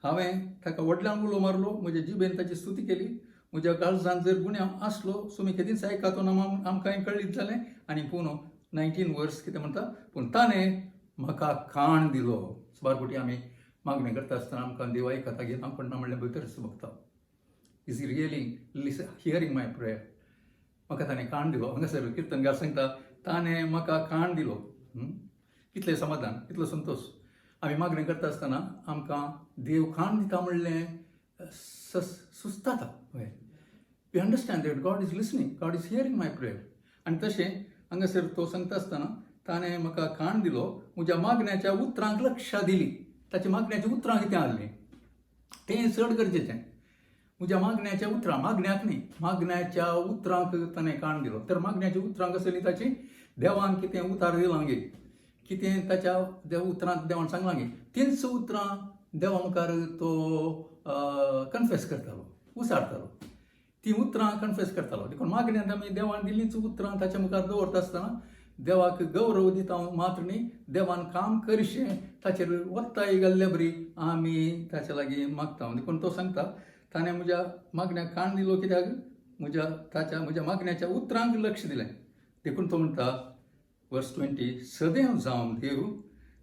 हांवें ताका व्हडल्यान उलो मारलो. म्हज्या जिबेन ताची स्तुती केली. म्हज्या काळजांत जर गुन्यांव आसलो सो मी केदींच आयकतो ना म्हूण आमकांय कळीत जालें. आनी पूण 19 वर्स कितें म्हणटा? पूण ताणें म्हाका काण दिलो. सुबारपोटी आमी मागणी करता आसतना आमकां देव आयकता गे ना पण ना म्हणल्यार भितरच बघता. Is really hearing my prayer. म्हाका ताणें काण दिलो. हांगासर किर्तनकार सांगता ताणें म्हाका काण दिलो. कितलें समाधान, कितलो संतोश. आमी मागणी करता आसतना आमकां देव काण दिता म्हणलें सुस्ताता. हय, we understand that God is listening, God is hearing my prayer. आनी तशें हांगासर तो सांगता आसतना ताणें म्हाका काण दिलो. म्हज्या मागण्याच्या उतरांक लक्ष दिली. ताच्या मागण्याची उतरां कितें आसलीं तें चड गरजेचें. म्हज्या मागण्याच्या उतरां, मागण्याक न्ही, मागण्याच्या उतरांक ताणें काण दिलो. तर मागण्याची उतरां कसली ताची? देवान कितें उतार दिलां गे, कितें ताच्या उतरांत देवान सांगलां गे, तींच उतरां देवा मुखार तो कन्फेस करतालो, उसारतालो. ती उतरां कन्फेस करतालो. देखून मागण्यांत आमी देवान दिल्लींच उतरां ताच्या मुखार दवरता आसतना देवाक गौरव दिता मात्र न्ही, देवान काम करचें ताचेर वत्ताय घाल्ल्या बरी आमी ताचे लागीं मागता. देखून तो सांगता ताणें म्हज्या मागण्याक काण दिलो. कित्याक? म्हज्या मागण्याच्या उतरांक लक्ष दिलें. देखून तो म्हणटा वर्स 20, सदैव जावन देव,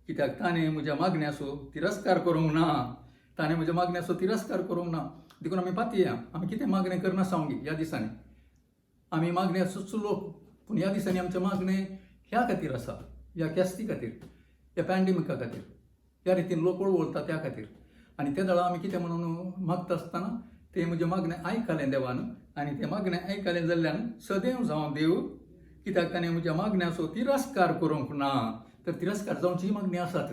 कित्याक ताणें म्हज्या मागण्याचो तिरस्कार करूंक ना. ताणें म्हज्या मागण्याचो तिरस्कार करूंक ना. देखून आमी पातया, आमी कितें मागणें करनासा ह्या दिसांनी. आमी मागण्याचोच लोक. पूण ह्या दिसांनी आमचें मागणें ह्या खातीर आसा, ह्या कॅस्ती खातीर, ह्या पॅन्डेमिका खातीर, ह्या रितीन लोक वळवता त्या खातीर. आनी ते दाळा आमी कितें म्हणून मागता आसतना तें म्हजें मागणें आयकलें देवान. आनी तें मागणें आयकलें जाल्ल्यान सदैव जावन देव, कित्याक ताणें म्हज्या मागण्याचो तिरस्कार करूंक ना. तर तिरस्कार जावची मागणी आसात.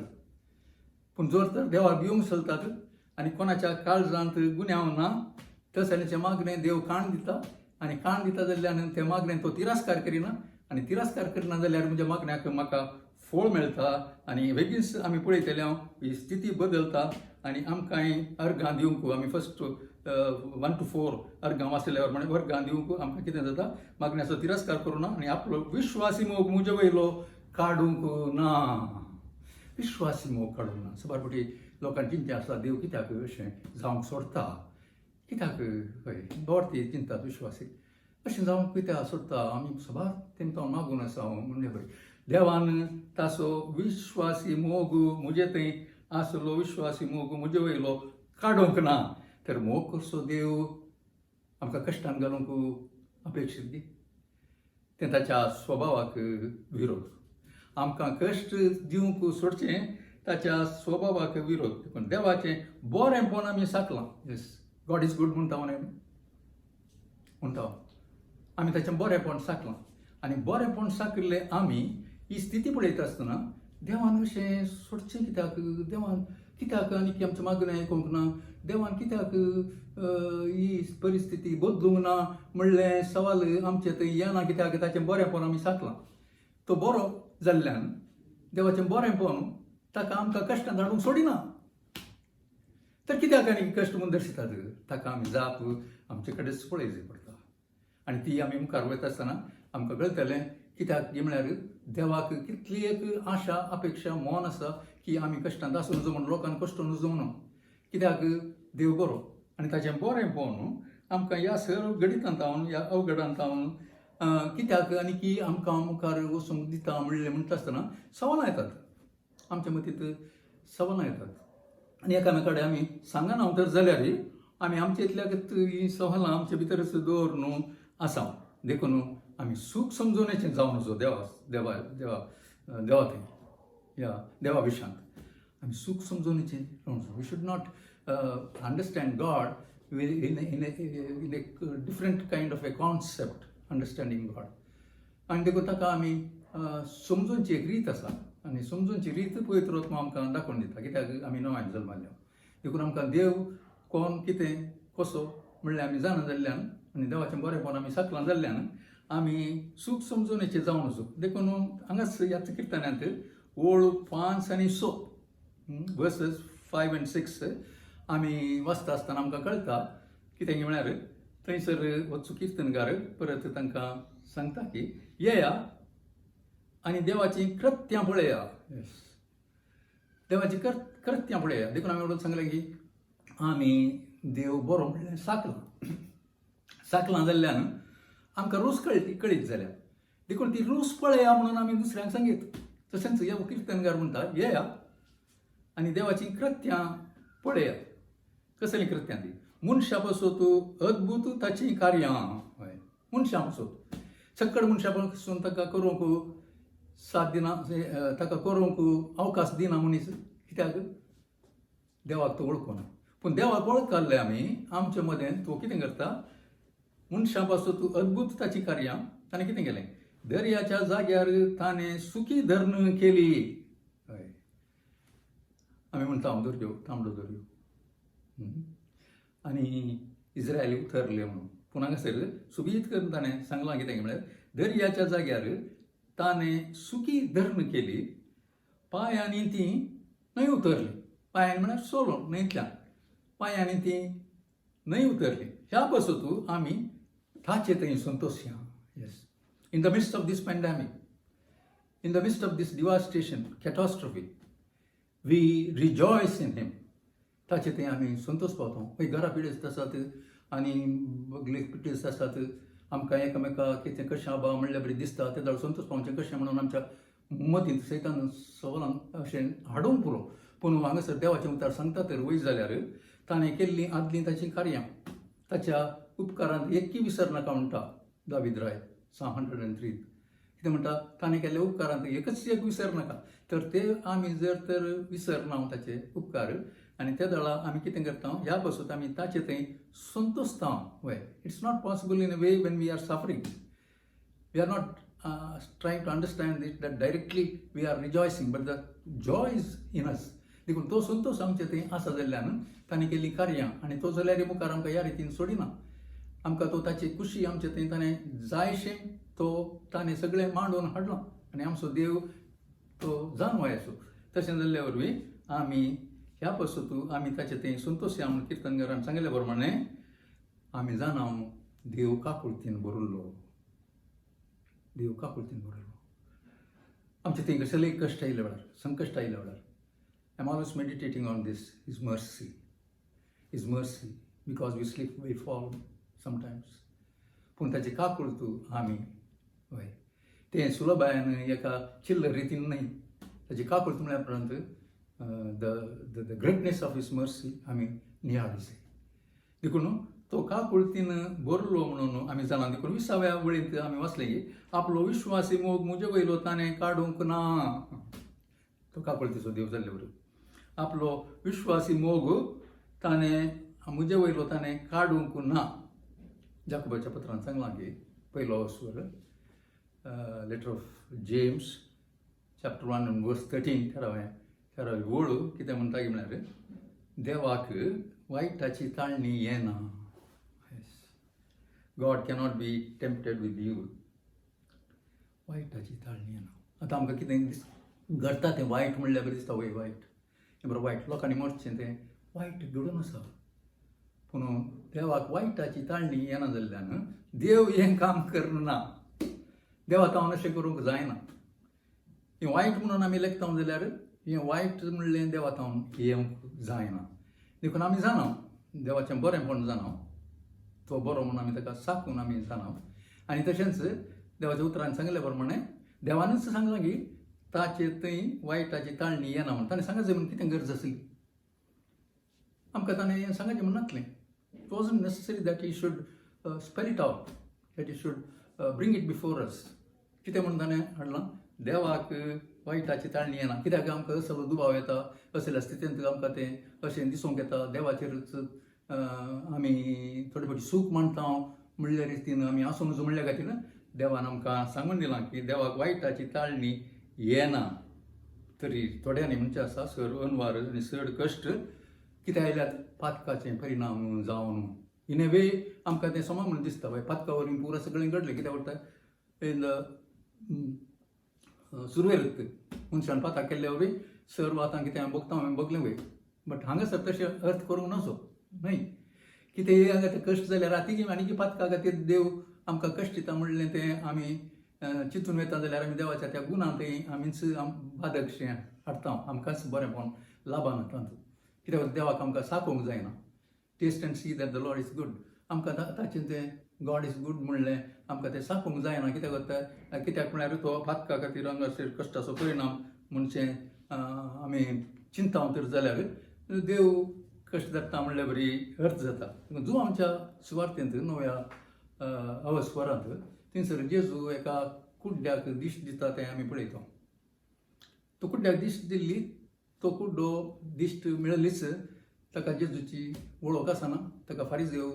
पूण जर तर देवाक भिवंक चलतात आनी कोणाच्या काळजांत गुन्यांव ना, तशें मागणें देव काण दिता. आनी काण दिता जाल्ल्यान त्या मागणें तो तिरस्कार करिना. आनी तिरस्कार करना जाल्यार म्हज्या मागण्याक म्हाका फळ मेळटा. आनी बेगीनच आमी पळयतले ही स्थिती बदलता. आनी आमकांय अर्गां दिवंक, आमी फस्ट 1 to 4 अर्गां वाचल्यावर म्हणजे वर्गां दिवंक आमकां कितें जाता? मागण्याचो तिरस्कार करूं ना आनी आपलो विश्वासी मोग म्हजे वयलो काडूंक ना. विश्वासी मोग काडूंक ना. सुबारपोटी लोकांनी चिंता आसा देव कित्याक अशें जावंक सोडता, कित्याक हय दवरती चिंतात विश्वासी अशें जावंक कित्याक सोडता. आमी सबार तेंकां मागून आसा म्हणले पळय. देवान ताचो विश्वासी मोग म्हजे थंय आसलो, विश्वासी मोग म्हजे वयलो काडूंक ना. तर मोग कसो देव आमकां कश्टान घालूंक अपेक्षीत दी. तें ताच्या स्वभावाक विरोध. आमकां कश्ट दिवंक सोडचें ताच्या स्वभावाक विरोध. पूण देवाचें बरेंपण आमी साकलां. येस, गॉड इज गूड म्हणटा म्हणटा आमी ताचें बरेंपण साकलां. आनी बरेंपण साकल्लें आमी ही स्थिती पळयता आसतना देवान अशें सोडचें कित्याक? देवान कित्याक आनी आमचें मागणें आयकूंक ना? देवान कित्याक ही परिस्थिती बदलूंक ना म्हणलें सवाल आमचे थंय येना. कित्याक? ताचें बरेंपण आमी साकलां. तो बरो जाल्ल्यान देवाचें बरेंपण ताका आमकां कश्टांत हाडूंक सोडिना. तर कित्याक आनी कश्ट म्हूण दर्शितात ताका आमी जाप आमचे कडेन पळयचें पडटा आनी ती आमी मुखार वयता आसतना आमकां कळटलें कित्याक म्हळ्यार देवाक कितली एक आशा अपेक्षा मोन आसा की आमी कश्टांत आसूं नजो म्हणून लोकांक कश्ट नजो म्हणून कित्याक देव बरो आनी ताचें बरें पळोवन आमकां ह्या सर्व गणितांत हांव ह्या अवघडांत हांव कित्याक आनी की आमकां मुखार वचूंक दिता म्हणलें म्हणटा आसतना सवालां येतात आमच्या मतींत सवालां येतात आनी एकामेकाडे आमी सांगना हांव तर जाल्यार आमी आमचे इतल्याक ही सवालां आमचे भितरच दवरून आसा देखून आमी सूख समजोवनेचें जावन नजो देवा थंय ह्या देवा विशयांत आमी सूख समजोवनेचें रावनचो we should not understand God in a different kind of a concept, understanding God. आनी देखून ताका आमी समजूनची एक रीत आसा आनी समजूनची रीत पवित्र आत्मा आमकां दाखोवन दिता कित्याक आमी नव्यान जल्माल्या देखून आमकां देव कोण कितें कसो म्हणल्यार आमी जाणा जाल्ल्यान आनी देवाचें बरेंपण आमी साकलां जाल्ल्यान आमी सूख समजूनेचें जावन नजो देखून हांगाच ह्याच किर्तनांत ओळ 5 आनी 6 verses 5 and 6 आमी वाचता आसतना आमकां कळटा कितें म्हळ्यार थंयसर वचूं किर्तनकार परत तांकां सांगता की येया आनी देवाचीं कृत्यां पळया देवाची कृत्यां पळया देखून आमी सांगलें की आमी देव बरो म्हणल्यार साकलां जाल्ल्यान आमकां रूस कळीत जाल्या देखून ती रूस पळया म्हणून आमी दुसऱ्यांक सांगीत तशेंच हे किर्तनकार म्हणटा येया आनी देवाचीं कृत्यां पळया कसलीं कृत्यां ती मनशा पासून अद्भुत ताचीं कार्यां हय मनशां पासून सक्कड मनशा पासून ताका करूंक साथ दिना ताका करूंक अवकाश दिना मनीस कित्याक देवाक तो वळखूना पूण देवाक वळखले आमी आमचे मदें तो कितें करता मनशां पासून अद्भुत ताची कार्यां ताणें कितें केलें दर्याच्या जाग्यार ताणें सुकी धरण केली हय आमी म्हणटा हांव दर्यो तांबडो दर्यो आनी इस्रायली उतरले म्हणून पूण हांगासर सुबीत करून ताणें सांगलां कितें म्हळ्यार दर्याच्या जाग्यार ताणें सुकी धरण केली पांयांनी ती न्हंय उतरली पांयांनी म्हळ्यार सोलून न्हंयतल्यान पांयांनी ती न्हंय उतरली ह्या पासून आमी ताचे थंय संतोश या yes in the midst of this pandemic in the midst of this devastation catastrophe we rejoice in him ताचे थंय आमी संतोश पावता खंय घरा पिडेस्त आसात आनी बगले पिडेस्त आसात आमकां एकामेकाक कितें कशें आबा म्हणल्यार बरें दिसता ते दाळ संतोश पावचें कशें म्हणून आमच्या मतींत सैतान सवालांक अशें हाडूंक पुरो पूण हांगासर देवाचें उतार सांगता तर वयर जाल्यार ताणें केल्लीं आदलीं ताचीं कार्यां ताच्या उपकारांत एकूय विसर नाका म्हणटा दावीद राय Psalm 103 कितें म्हणटा ताणें केल्ल्या उपकारांत एकच एक विसर नाका तर ते आमी जर तर विसरना ताचे उपकार आनी त्या दळा आमी कितें करता ह्या पासून आमी ताचे थंय संतोसता वय it's not possible in a way when we are suffering we are not trying to understand that that directly we are rejoicing but the joy is in us देखून तो संतोश आमचे थंय आसा जाल्ल्यान ताणें केल्लीं कार्यां आनी तो जाल्यार मुखार आमकां ह्या रितीन सोडिना आमकां तो ताची खुशी आमचे थंय ताणें जायशें तो ताणें सगळें मांडून हाडलां आनी आमचो देव तो जावन वयाचो तशें जाल्ल्या वरवीं आमी ह्या पासून आमी ताचे थंय संतोश या म्हणून किर्तनकारान सांगल्या प्रमाणे आमी जाणा देव काकुळतीन भरिल्लो देव काकुळतीन भरिल्लो आमचे थंय कसलेय कश्ट आयल्या वेळार संकश्ट आयल्या वेळार I am always meditating on this is mercy because we sleep we fall sometimes पूण ताची काकुळत आमी हय तें सुलभायन एका चिल्लर रितीन न्हय ताची काकुळत म्हळ्यार उपरांत the greatness of his mercy आमी नियाळीसे देखून तो काकुळतीन भरलो म्हणून आमी जाणा देखून 20व्या वळींत आमी वाचलें की आपलो विश्वासी मोग म्हजे वयलो ताणें काडूंक ना तो काकुळतीचो देव जाल्ले बरोबर आपलो विश्वासी मोग ताणें म्हजे वयलो ताणें काडूंक ना जाकोबाच्या पत्रांत सांगलां की पयलो स्वर letter of James chapter 1 verse 13 थारावी वळू कितें म्हणटा की म्हळ्यार देवाक वायटाची ताळणी येना God cannot be tempted with you वायटाची ताळणी येना आतां आमकां कितें घडटा तें वायट म्हणल्यार बरें दिसता वय वायट हें बरें वायट लोकांनी मरचें तें वायट घडून आसा पूण देवाक वायटाची ताळणी येना जाल्ल्यान देव हें काम करना. देवा तावन अशें करूंक जायना. हें वायट म्हणून आमी लेखता जाल्यार हें वायट म्हणलें देवा तावन येवंक जायना. देखून आमी जाणाव देवाचें बरेंपण जाणाव, तो बरो म्हणून आमी ताका साकून आमी जाणाव. आनी तशेंच देवाच्या उतरान सांगले प्रमाणे देवानूच सांगलां की ताचे थंय वायटाची ताळणी येना म्हणून. ताणें सांगचें म्हणून कितें गरज आसली? आमकां ताणें हें सांगचें म्हण नासलें. It wasn't necessary that he should spell it out, that he should bring it before us. कितें म्हणून ताणें हाडलां? देवाक वायटाची ताळणी येना. कित्याक आमकां असलो दुबाव येता, असल्या स्थितींत आमकां तें अशें दिसूंक येता देवाचेरच आमी थोडी फावटी सूख मानता म्हणल्या रितीन आमी आसूं नजो म्हणल्या खातीर देवान आमकां सांगून दिलां की देवाक वायटाची ताळणी येना. तरी थोड्यांनी म्हणचे आसा सर अनवार आनी चड कश्ट कितें आयल्यार पातकाचे परिणाम जावन इन अ वे आमकां तें समा म्हणून दिसता. पातका वरवीं पुरा सगळें घडलें. कित्याक पडटा इन सुरवेक मनशान पाताक केल्ल्या वरवीं सर आतां कितें बगता हांवें बगलें वय. बट हांगासर तशें अर्थ करूंक नजो न्हय. कितें हांगा तें कश्ट जाल्यार राती आनी पातका खातीर देव आमकां कश्ट दिता म्हणलें तें आमी चिंतून वयता जाल्यार आमी देवाच्या त्या गुणां थंय आमीच बादकशें हाडटा. आमकांच बरेंपण लाभान तातूंत. कित्याक देवाक आमकां साकोवंक जायना. Taste and see that the Lord is good. आमकां ताचें तें गॉड इज गूड म्हणलें आमकां तें साकोवंक जायना. कित्याक करता? कित्याक म्हळ्यार तो पातका खातीर हांगासर कश्टाचो परिणाम म्हणचें आमी चिंता तर जाल्यार देव कश्ट धाडटा म्हणल्यार बरी अर्थ जाता. जो आमच्या सुवार्थेंत नव्या अवस्वरांत थंयसर जेजू एका कुड्ड्याक दिश्ट दिता तें आमी पळयता. तो कुड्ड्याक दिश्ट दिल्ली, तो कुड्डो दिश्ट मेळ्ळीच ताका जेजूची वळख आसना. ताका फारिजेव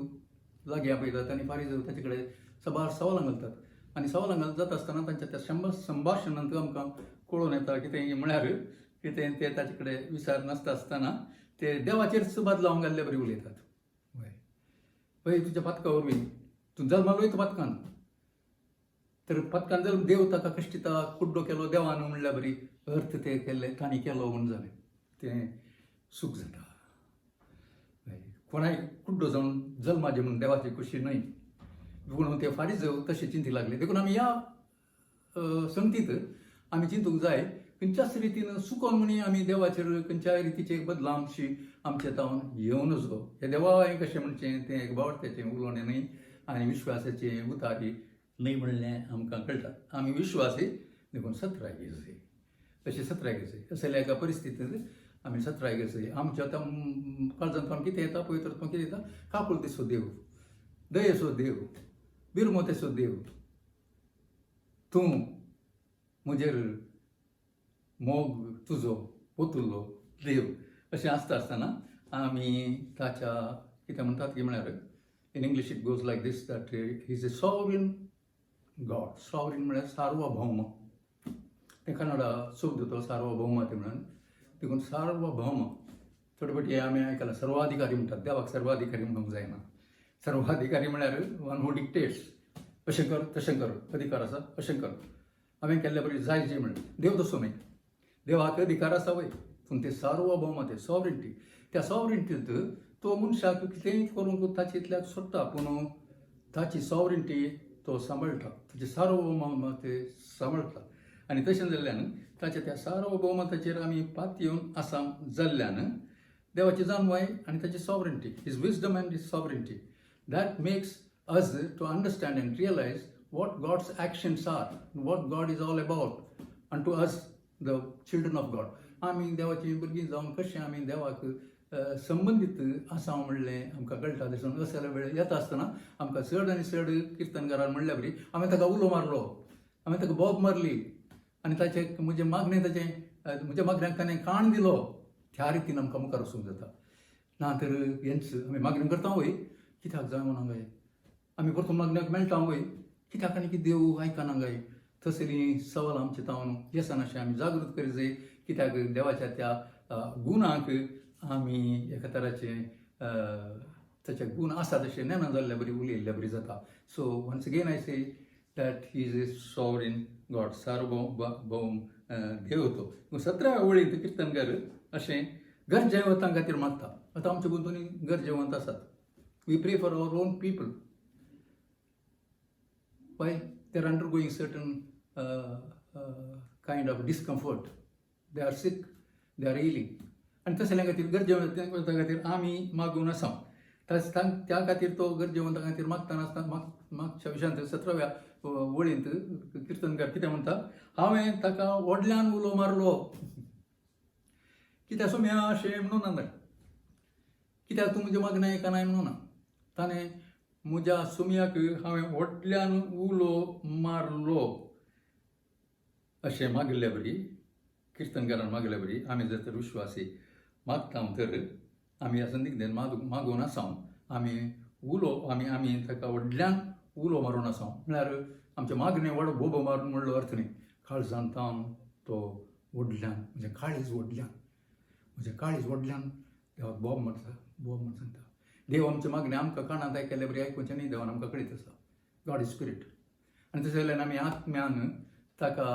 लागीं आपयतात आनी फारिजेव ताचे कडेन सबार सवालां घालतात. आनी सवालां घालता जाता आसतना तांच्या त्या संभाशणांत आमकां कळून येता कितें म्हळ्यार कितें तें ताचे कडेन विचार नासता आसतना ते देवाचेरच बाद लावंक घाल्ले बरी उलयतात. पळय तुज्या पातका वरवीं तूं जल्माक वयता पातकान, तर पातकान जर देव ताका कश्ट दिता, कुड्डो केलो देवान म्हणल्यार बरी अर्थ ते केल्ले तांणी केलो म्हूण जालें तें सूख जाता. कोणाय कुड्डो जावन जल्माचे म्हणून देवाची खुशी न्हय. देखून ते फारीजेव तशें चिंती लागले. देखून आमी ह्या संगतींत आमी चिंतूंक जाय खंयच्याच रितीन सुकोन म्हणी आमी देवाचेर खंयच्याय रितीचे बदलामशी आमचे तावन येवं नजो. हे देवा हांवें कशें म्हणचें तें एक बावडत्याचें उलोवणें न्हय आनी विश्वासाचें उतारी न्हय म्हणलें आमकां कळटा. आमी विश्वासी देखून सत्राय जाय. तशें सत्राय जाय असल्या एका परिस्थितींत आमी सत्राय जाय. आमच्या आतां काळजांत आमकां कितें येता पळय तर तुमकां कितें येता? काकुळतेचो देव, दयेचो देव, बिरमोतेचो देव, तूं म्हजेर मोग तुजो ओतुल्लो देव अशें आसता आसतना आमी ताच्या कितें म्हणटात की म्हळ्यार in English it goes like this that he is a sovereign God. Sovereign म्हळ्यार सार्वभौम. तें कन्नडा शब्द तो सार्वभौम ते म्हणून. देखून सार्वभौम थोडे फावटी आमी आयकलां सर्वाधिकारी म्हणटात. देवाक सर्वाधिकारी म्हणूंक जायना. सर्वाधिकारी म्हळ्यार वन हू डिक्टेट्स. अशें कर तशें कर, अधिकार आसा अशें कर, हांवें केल्ले बरी जाय जें म्हणलें. देव तसो न्हय. देवाक अधिकार आसा वय पूण ते सार्वभौम ते सॉवरिटी. त्या सॉवरिटींत तो मनशाक कितेंय करूंक ताचे इतल्याक सोडटा पूण ताची सॉवरिटी तो सांबाळटा. ताचे सार्वभौम ते सांबाळटा. आनी तशें जाल्ल्यान ताच्या त्या सार्वभौमताचेर आमी पात येवन आसा जाल्ल्यान देवाची जाणवाय आनी ताची sovereignty, his wisdom and his sovereignty, that makes us to understand and realize what God's actions are, what God is all about unto us, the children of God. आमी देवाची भुरगीं जावन कशें आमी देवाक संबंदीत आसा म्हणलें आमकां कळटा. देखून असल्या वेळ येता आसतना आमकां चड आनी चड किर्तनकारान म्हणल्या बरी हांवें ताका उलो मारलो, हांवें ताका बोब मारली आनी ताचे म्हजे मागणें ताचें म्हज्या मागण्यांक ताणें काण दिलो. ह्या रितीन आमकां मुखार वचूंक जाता. ना तर हेंच आमी मागणी करता वय कित्याक जाय म्हणून गाय आमी परतून मागण्याक मेळटा वय कित्याक आनी की देव आयकना गाय. तसली सवाल आमचे तावन येसान अशें आमी जागृत करी जाय. कित्याक देवाच्या त्या गुणांक आमी एका तराचे ताचे गुण आसा तशें नेना जाल्ल्या बरी उलयल्ल्या बरी जाता. So once again I say that he is a sovereign God. सार्वभौम देव तो. 17व्या वळींत किर्तनकार अशें गरजेवंतां खातीर मागता. आतां आमचे गुंतवणी गरजेवंत आसात. We pray for our own people while they are undergoing certain kind of discomfort. They are sick, they are ailing. आणि तसल्या खातीर गरजेवंतां खातीर आमी मागून आसा. त्या खातीर तो गरजेवंतां खातीर मागता नासतना मागच्या विशयांत 17व्या वळींत किर्तनकार कितें म्हणटा, हांवें ताका व्हडल्यान उलो मारलो. कित्याक सुम्या अशें म्हणून ना, कित्याक तूं म्हजें मागणें आयकनाय म्हणून. ताणें म्हज्या सुमयाक हांवें व्हडल्यान उलो मारलो अशें मागिल्ले बरी, किर्तनकारान मागिल्ले बरी. आमी जर तर विश्वासी मागता तर आमी ह्या संदिग्धेन मागून आसा. आमी ताका व्हडल्यान उलो मारून आसा. म्हळ्यार आमचें मागणें व्हड बोबो मारून म्हणलो अर्थ न्ही. काळजांतान तो व्हडल्यान, म्हजें काळीज व्हडल्यान देवाक बोब म्हण सांगता. देव आमचें मागणें आमकां कानांत आयकल्ले बरी आयकुचें न्ही, देवान आमकां कळीत आसा. God is spirit. आनी तशें जाल्यार आमी आत्म्यान ताका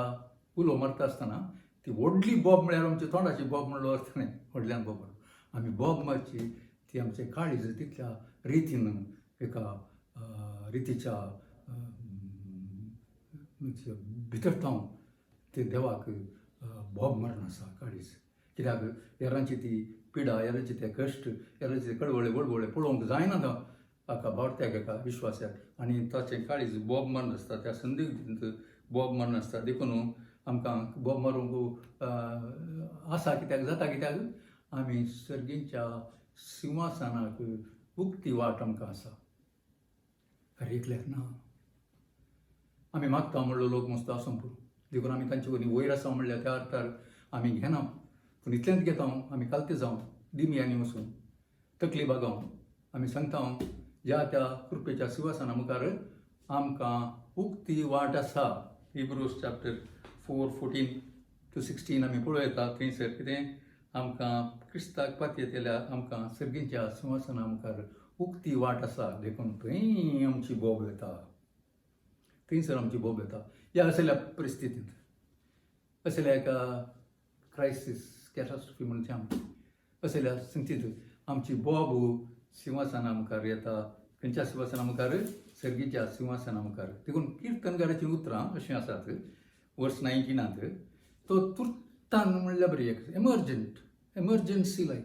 उलो मारता आसतना ती व्हडली बोब म्हळ्यार आमच्या तोंडाची बोब म्हणलो अर्थ न्ही, व्हडल्यान बोब. आमी बोब मारची ती आमचें काळीज तितल्या रितीन एका रितीच्या भितरतावन ते देवाक बोब मारून आसा काळीज. कित्याक हेरांची ती पिडा, हेरांचे ते कश्ट, हेरांचे ते कळवळे वळवळे पळोवंक जायना हाका भावत्याक एका विश्वासाक. आनी ताचें काळीज बोब मारून आसता, त्या संदिग्धींत बोब मारून आसता. देखून आमकां बोब मारूंक आसा. कित्याक जाता, कित्याक आमी सर्गींच्या सिंहासनाक उक्ती वाट आमकां आसा. खरें एकल्याक ना. आमी मागता म्हणलो लोक मस्तो आसूं पुरो. देखून आमी तांचे कडेन वयर आसा म्हणल्यार त्या अर्थार आमी घेना. पूण इतलेंच घेता, आमी कालते जावन दिमयांनी वचून तकली बागावन आमी सांगता, ज्या त्या कृपेच्या सिंहासना मुखार आमकां उक्ती वाट आसा. हिब्रूज चॅप्टर 4:14-16 आमी पळोवं येता. थंयसर कितें आमकां क्रिस्ताक पातयेतल्या आमकां सर्गींच्या सिंहासना मुखार उक्ती वाट आसा. देखून थंय आमची बोब येता, थंयसर आमची बोब येता. ह्या असल्या परिस्थितींत, असल्या एका क्रायसीस, कॅटास्ट्रॉफी म्हणून आमची असल्या स्थितींत आमची बोब सिंहासना मुखार येता. खंयच्या सिंहासना मुखार? सर्गीच्या सिंहासना मुखार. देखून किर्तनकाराची उतरां अशीं आसात. वर्स 19 तो तुर्तान म्हणल्यार बरी एक एमर्जन्सी लायक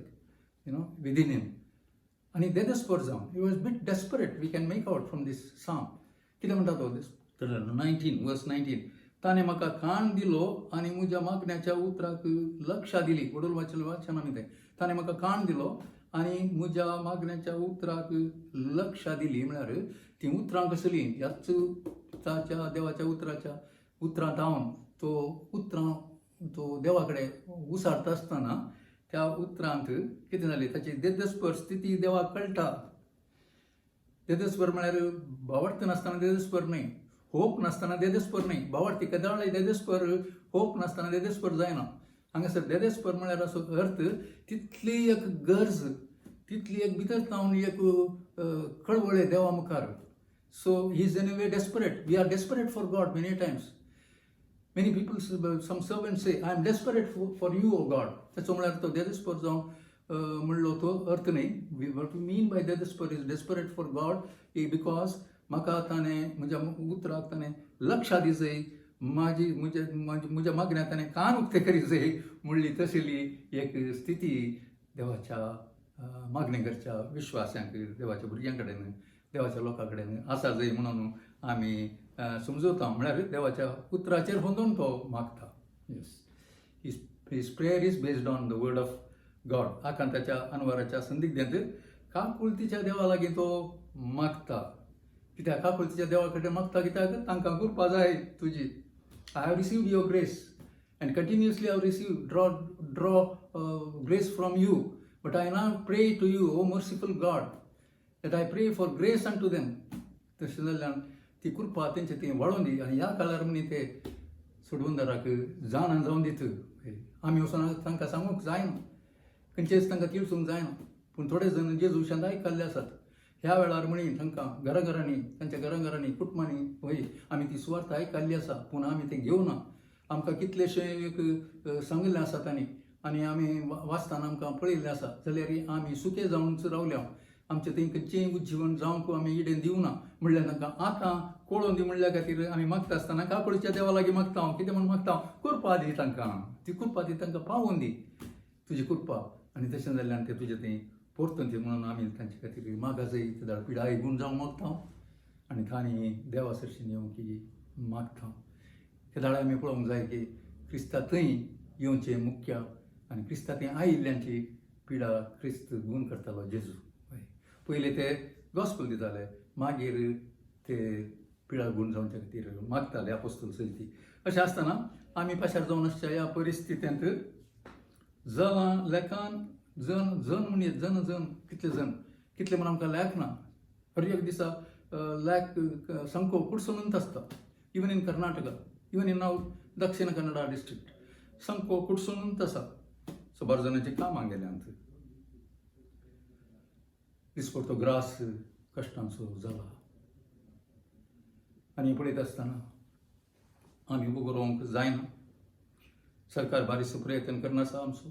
विदीन हिम. आनी देदस्पर जावन he was bit desperate. We can make out from this song. कितें म्हणटा तो 19 वर्स 19. ताणें म्हाका कान दिलो आनी म्हज्या मागण्याच्या उतराक लक्षा दिली. वडोल वाचन आमी तें. ताणें म्हाका कान दिलो आनी म्हज्या मागण्याच्या उतराक लक्षा दिली. म्हळ्यार ती उतरां कसली? ह्याच ताच्या देवाच्या उतरांत हांव तो देवा कडेन उसारता आसतना त्या उतरांत कितें जालें, ताची देदस्पर स्थिती देवाक कळटा. देदस्पर म्हळ्यार भावार्थ नासतना देदस्पर न्हय, होप नासतना देदस्पर न्हय. भावार्थी केदाळे देदस्पर, होप नासतना देदस्पर जायना. हांगासर देदस्पर म्हळ्यार असो अर्थ तितली एक गरज, तितली एक भितर जावन एक कळवळे देवा मुखार. So he is in a way desperate. We are desperate for God many times. Many people, some servants say, I am desperate for you, O God. ताचो म्हळ्यार तो देदस्पर जावन म्हणलो तो अर्थ न्हय. What we mean by desperate is desperate for God, because म्हाका ताणें म्हज्या उतराक ताणें लक्षा दी जाय, म्हज्या मागण्याक ताणें कान उक्ते करी जाय म्हणली तसली एक स्थिती देवाच्या मागणेकरच्या विश्वासांक, देवाच्या भुरग्यां कडेन, देवाच्या लोकां कडेन आसा जाय म्हणून आमी समजवता. म्हळ्यार देवाच्या उतराचेर होंदून तो मागता. Yes, his prayer is based on the word of God. आकांताच्या अनवराच्या संदिग्धेंत काकुळतीच्या देवा लागीं तो मागता. कित्याक काकुळतीच्या देवा कडेन मागता? कित्याक तांकां कृपा जाय तुजी. I have received your grace and continuously हांव receive draw grace from you. But I now pray to you, O merciful God, that I pray for grace unto them. तशें जाल्यार ती कृपा तेंचे ती वाडोवन दी. आनी ह्या काळार म्हणी ते सोडवंदाराक जाण जावन दित. आमी वचून तांकां सांगूंक जायना, खंयचेच तांकां तिळसूंक जायना. पूण थोडे जण जेजूशांत आयकल्ले आसात. ह्या वेळार म्हणी तांकां घराघरांनी, तांच्या घराघरांनी, कुटुंबांनी वय आमी ती सुवार्थ आयकल्ली आसा, पूण आमी तें घेवना. आमकां कितलेशे एक सांगिल्लें आसा तांणी, आनी आमी वाचताना आमकां पळयल्लें आसा जाल्यार आमी सुके जावनच रावल्या आमचें तेंकां जें उज्जीवन जावंक आमी इडेन दिवना म्हणल्यार तांकां आतां कळोवन दी म्हणल्या खातीर आमी मागता आसतना काकूळच्या देवा लागीं मागता हांव कितें म्हूण मागता कृपा दी तांकां ती कृपा दी तांकां पावोवन दी तुजी कृपा आनी तशें जाल्यार तें तुजें तें परतून दी म्हणून आमी तांचे खातीर मागाजय ते पिडाय गूण जावंक मागता आनी तांणी देवा सरशीन येवंकी मागता हे दाडा आमी पळोवंक जाय की क्रिस्ता थंय येवचें मुख्य आनी क्रिस्ता थंय आयिल्ल्यांची पिडा क्रिस्त गूण करतालो जेजू पयले ते गॉस्पल दिताले मागीर ते पिडा गूण जावचे खातीर मागताले अपोस्तल चलती अशें आसतना आमी पाशार जावन आसच्या ह्या परिस्थितींत जनां लेखान जन जन म्हणजे जन कितले म्हण आमकां लॅक ना हर एक दिसा लॅक संको कुडसुनूच आसता even in Karnataka even in now Dakshina Kannada district संको कुडसुनूच आसा सुमार जाणांचे कामां गेल्यांत दिसपट्टो ग्रास कश्टांचो जाला आनी पळयत आसतना आमी उबो रावंक जायना सरकार बारीसो प्रयत्न करना आसा आमचो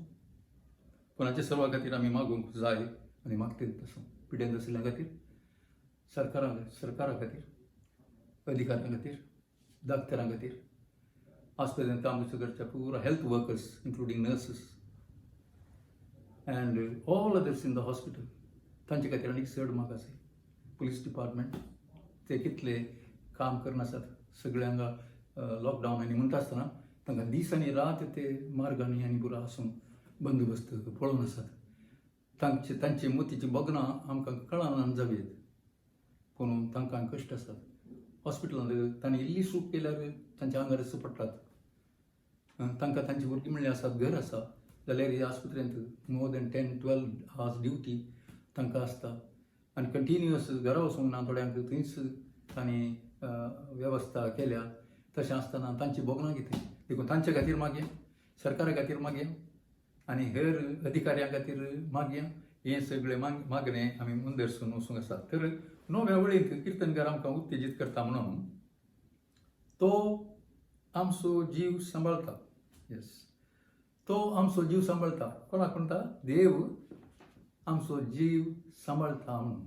कोणाचे सर्वा खातीर आमी मागूंक जाय आनी मागते तसो पिड्यान आशिल्ल्या खातीर सरकारा खातीर अधिकाऱ्यां खातीर दोतोरां खातीर हॉस्पिटलांत काम करच्या पुरा health workers including nurses and all others in the hospital तांचे खातीर आनीक चड माग आसा पुलीस डिपार्टमेंट ते कितले काम करनासतात सगळ्यांक लॉकडावन आनी म्हणटा आसतना तांकां दीस आनी रात ते मार्गांनी आनी पुरो आसून बंदोबस्त पळोवन आसात तांचे मोतीची बगनां आमकां कळना जावीत पूण तांकां कश्ट आसात हॉस्पिटलांत तांणी इल्ली सूट केल्यार तांच्या आंगार पडटात तांकां तांची भुरगीं म्हणल्यार आसात घर आसा जाल्यार ह्या आस्पत्रेंत मोर दॅन 10-12 hours ड्युटी तांकां आसता आनी कंटिन्युअस घरा वचूंक ना थोड्यांक थंयच तांणी वेवस्था केल्या तशें आसतना तांची बोगनां कितें देखून तांचे खातीर मागया सरकारा खातीर मागया आनी हेर अधिकाऱ्यां खातीर मागया हें सगळें मागणें आमी मुंदरसून वचूंक आसा तर नव्या वळेंत किर्तनकार आमकां उत्तेजीत करता म्हणून तो आमचो जीव सांबाळटा येस तो आमचो जीव सांबाळटा कोणाक म्हणटा देव आमचो जीव सांबाळटा म्हणून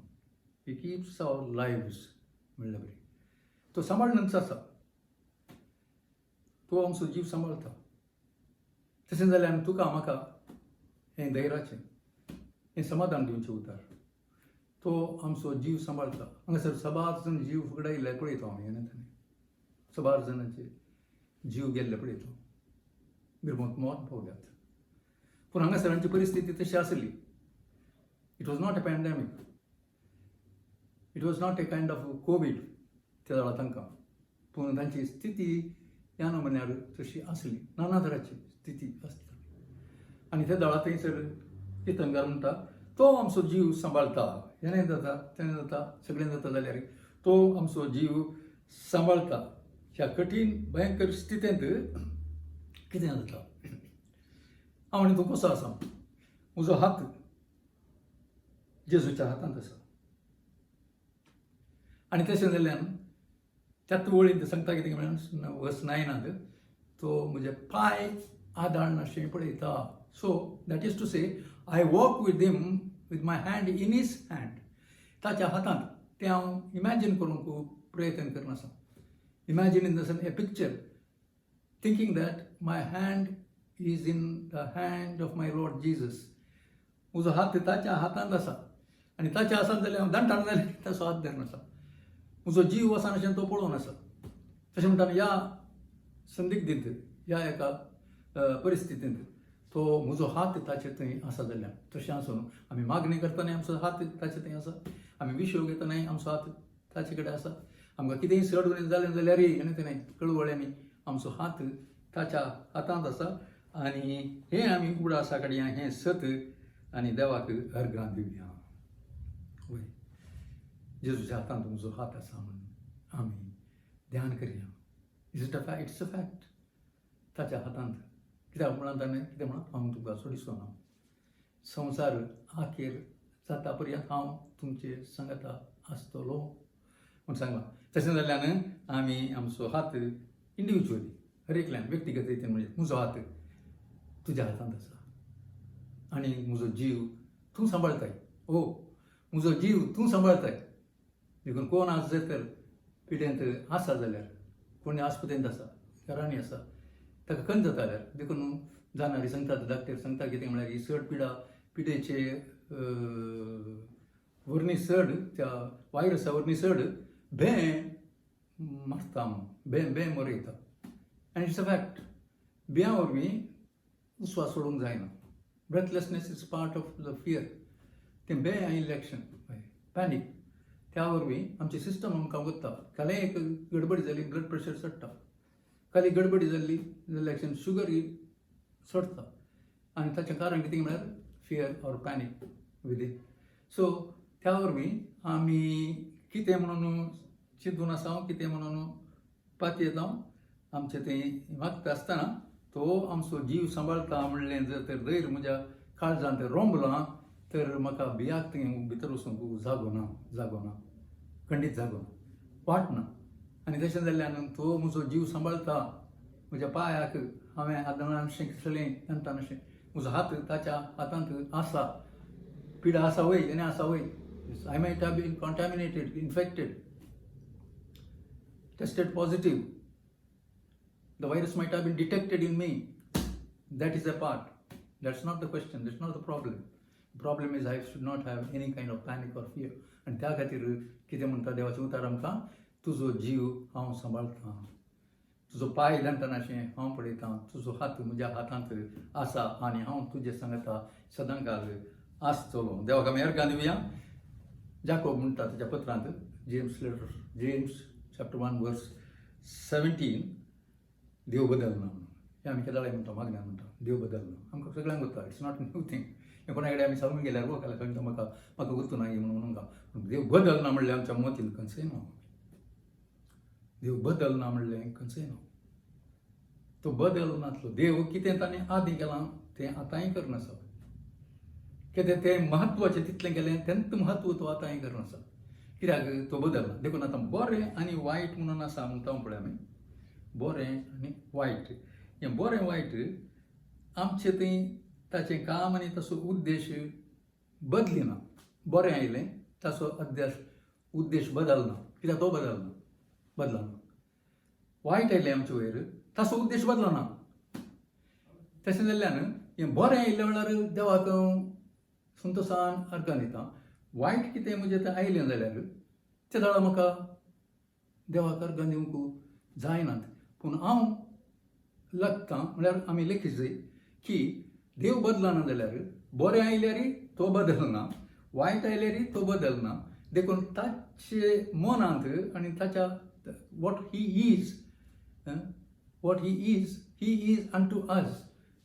ही कीप्स आवर लायव्स म्हणल्यार बरें तो सांबाळनच आसा तो आमचो जीव सांबाळटा तशें जाल्यार तुका म्हाका हें धैर्याचें हें समाधान दिवचें उतार तो आमचो जीव सांबाळटा हांगासर सबार जण जीव फुगडायिल्ले पळयता हांव हें सबार जाणांचे जीव गेल्ले पळयता बिरमोत मोत पावल्यात पूण हांगासरांची परिस्थिती तशी आसली it was not a pandemic it was not a kind of Covid त्या वेळा तांकां पूण तांची स्थिती ह्या नमुन्यार तशी आसली नाना तरांची स्थिती आसता आनी त्या दळा थंयसर किर्तनकार म्हणटा तो आमचो जीव सांबाळटा हें जाता तें जाता सगळें जाता जाल्यार तो आमचो जीव सांबाळटा ह्या कठीण भयंकर स्थितींत कितें जाता हांव आनी तूं कसो आसा म्हजो हात जेजूच्या हातांत आसा आनी तशें जाल्यार त्याच वळींत सांगता कितें म्हळ्यार वर्स 9 तो म्हजे पांय आदाळनाशें पळयता so that is to say I walk with him with my hand in his hand ताच्या हातांत तें हांव इमॅजीन करूंक प्रयत्न करनासा imagine in the sense a picture thinking that my hand is in the hand of my Lord Jesus म्हजो हात ताच्या हातांत आसा आनी ताच्या आसात जाल्यार हांव दांटान जाल्यार ताचो हात धरनासा म्हजो जीव वसान अशें तो पळोवन आसा तशें म्हणटाना ह्या संदिग्धींत ह्या एका परिस्थितींत तो म्हजो हात ताचे थंय आसा जाल्यार तशें आसून आमी मागणी करतना आमचो हात ताचे थंय आसा आमी विशो घेतना आमचो हात ताचे कडेन आसा आमकां कितेंय सड जालें जाल्यार आनी तेणें कळवळ्यांनी आमचो हात ताच्या हातांत आसा आनी हें आमी उगडासा काडया हें सत आनी देवाक अर्गां दिवया वय जेजूच्या हातांत तुमचो हात आसा म्हणून आमी ध्यान करया is it a fact it's a fact ताच्या हातांत कित्याक म्हणून ताणें कितें म्हणून हांव तुका सोडिचो ना संवसार आखेर जाता पर्यंत हांव तुमचे सांगता आसतलो म्हूण सांगलां तशें जाल्यार आमी आमचो हात इंडिविज्युअली हर एकल्यान व्यक्तिगत रितीन म्हणजे म्हजो हात तुज्या हातांत आसा आनी म्हजो जीव तूं सांबाळताय. ओ म्हजो जीव तूं सांबाळताय. देखून कोण आज जर तर पिड्यांत आसा जाल्यार कोणी आस्पत्रेंत आसा घरांनी आसा ताका खंय जाता जाल्यार देखून जाणारी सांगतात डॉक्टर सांगता कितें म्हळ्यार ही चड पिडेचे वरणी चड त्या वायरसा वरणी चड भें मारता भें मरयता. आनी इट्स अ फॅक्ट. भियां वरवीं उस्वास सोडूंक जायना. Breathlessness is part of the fear. तें भें आयिल्लें पॅनीक त्या वरवीं आमचें सिस्टम आमकां वता. काले एक गडबडी जाली ब्लड प्रेशर चडटा. काली गडबडी जाल्ली जाल्यार शुगर चडटा. आनी ताचें कारण कितें म्हळ्यार fear or panic within. So त्या वरवीं आमी कितें म्हणून चिंतून आसा कितें म्हणून पातयेत येता आमचें तें मागता आसतना तो आमचो जीव सांबाळटा म्हणलें जर तर धैर म्हज्या काळजांत रोंबलां तर म्हाका भियाक थंय भितर वचूंक जागो ना खंडीत जागो ना वाटना. आनी तशें जाल्ल्यान तो म्हजो जीव सांबाळटा. म्हज्या पांयाक हांवें आदनान अशें केलें तेन्ना अशें म्हजो हात ताच्या हातांत आसा. पिडा आसा वय आनी आसा वय. I might have been contaminated, infected, tested positive. The virus might have been detected in me. That is a part. That's not the question. That's not the problem. The problem is I should not have any kind of panic or fear. And त्या खातीर कितें म्हणटा देवाचें उतार आमकां तुजो जीव हांव सांबाळटां. तुजो पांय दांतना अशें हांव पळयतां. तुजो हात म्हज्या हातांत आसा आनी हांव तुजें सांगता सदांकाल आसतलो. देवाक आमी अर्गां दिवया. जाकोब म्हणटा ताच्या पत्रांत जेम्स chapter 1 verse 17 देव बदलना म्हणून. हें आमी केदाळे म्हणटा मागण्या म्हणटा देव बदलना. आमकां सगळ्यांक वता. It's not new thing. हें कोणा कडेन आमी सांगून गेल्यार वळखला खंय म्हाका वचूं ना म्हणून पूण देव बदलना म्हणलें आमच्या मतीन खंयचंय ना. देव बदलना म्हणलें खंयचंय ना. तो बदलनातलो. देव कितें ताणें आदीं केलां तें आतांय करनासा. कितें तें म्हत्वाचें तितलें केलें तेंच म्हत्व तो आतांय करनासा. कित्याक तो बदलना. देखून आतां बरें आनी वायट म्हणून आसा म्हणटा पळय आमी. बरें आनी वायट. हें बरें वायट आमचें थंय ताचें काम आनी ताचो उद्देश बदलिना. बरें आयलें ताचो उद्देश बदलना. कित्याक तो बदलना. वायट आयलें आमचे वयर ताचो उद्देश बदलना. तशें जाल्ल्यान हें बरें आयिल्ल्या वेळार देवाक संतोशान अर्गां दिता. वायट कितें म्हणजे तें आयलें जाल्यार त्या दाळा म्हाका देवाक अर्गां दिवंक जायनात. पूण हांव लागतां म्हळ्यार आमी लेखीत जाय की देव बदलना जाल्यार बरें आयल्यारय तो बदलना, वायट आयल्यारय तो बदलना. देखून ताचे मनांत आनी ताच्या what he is unto us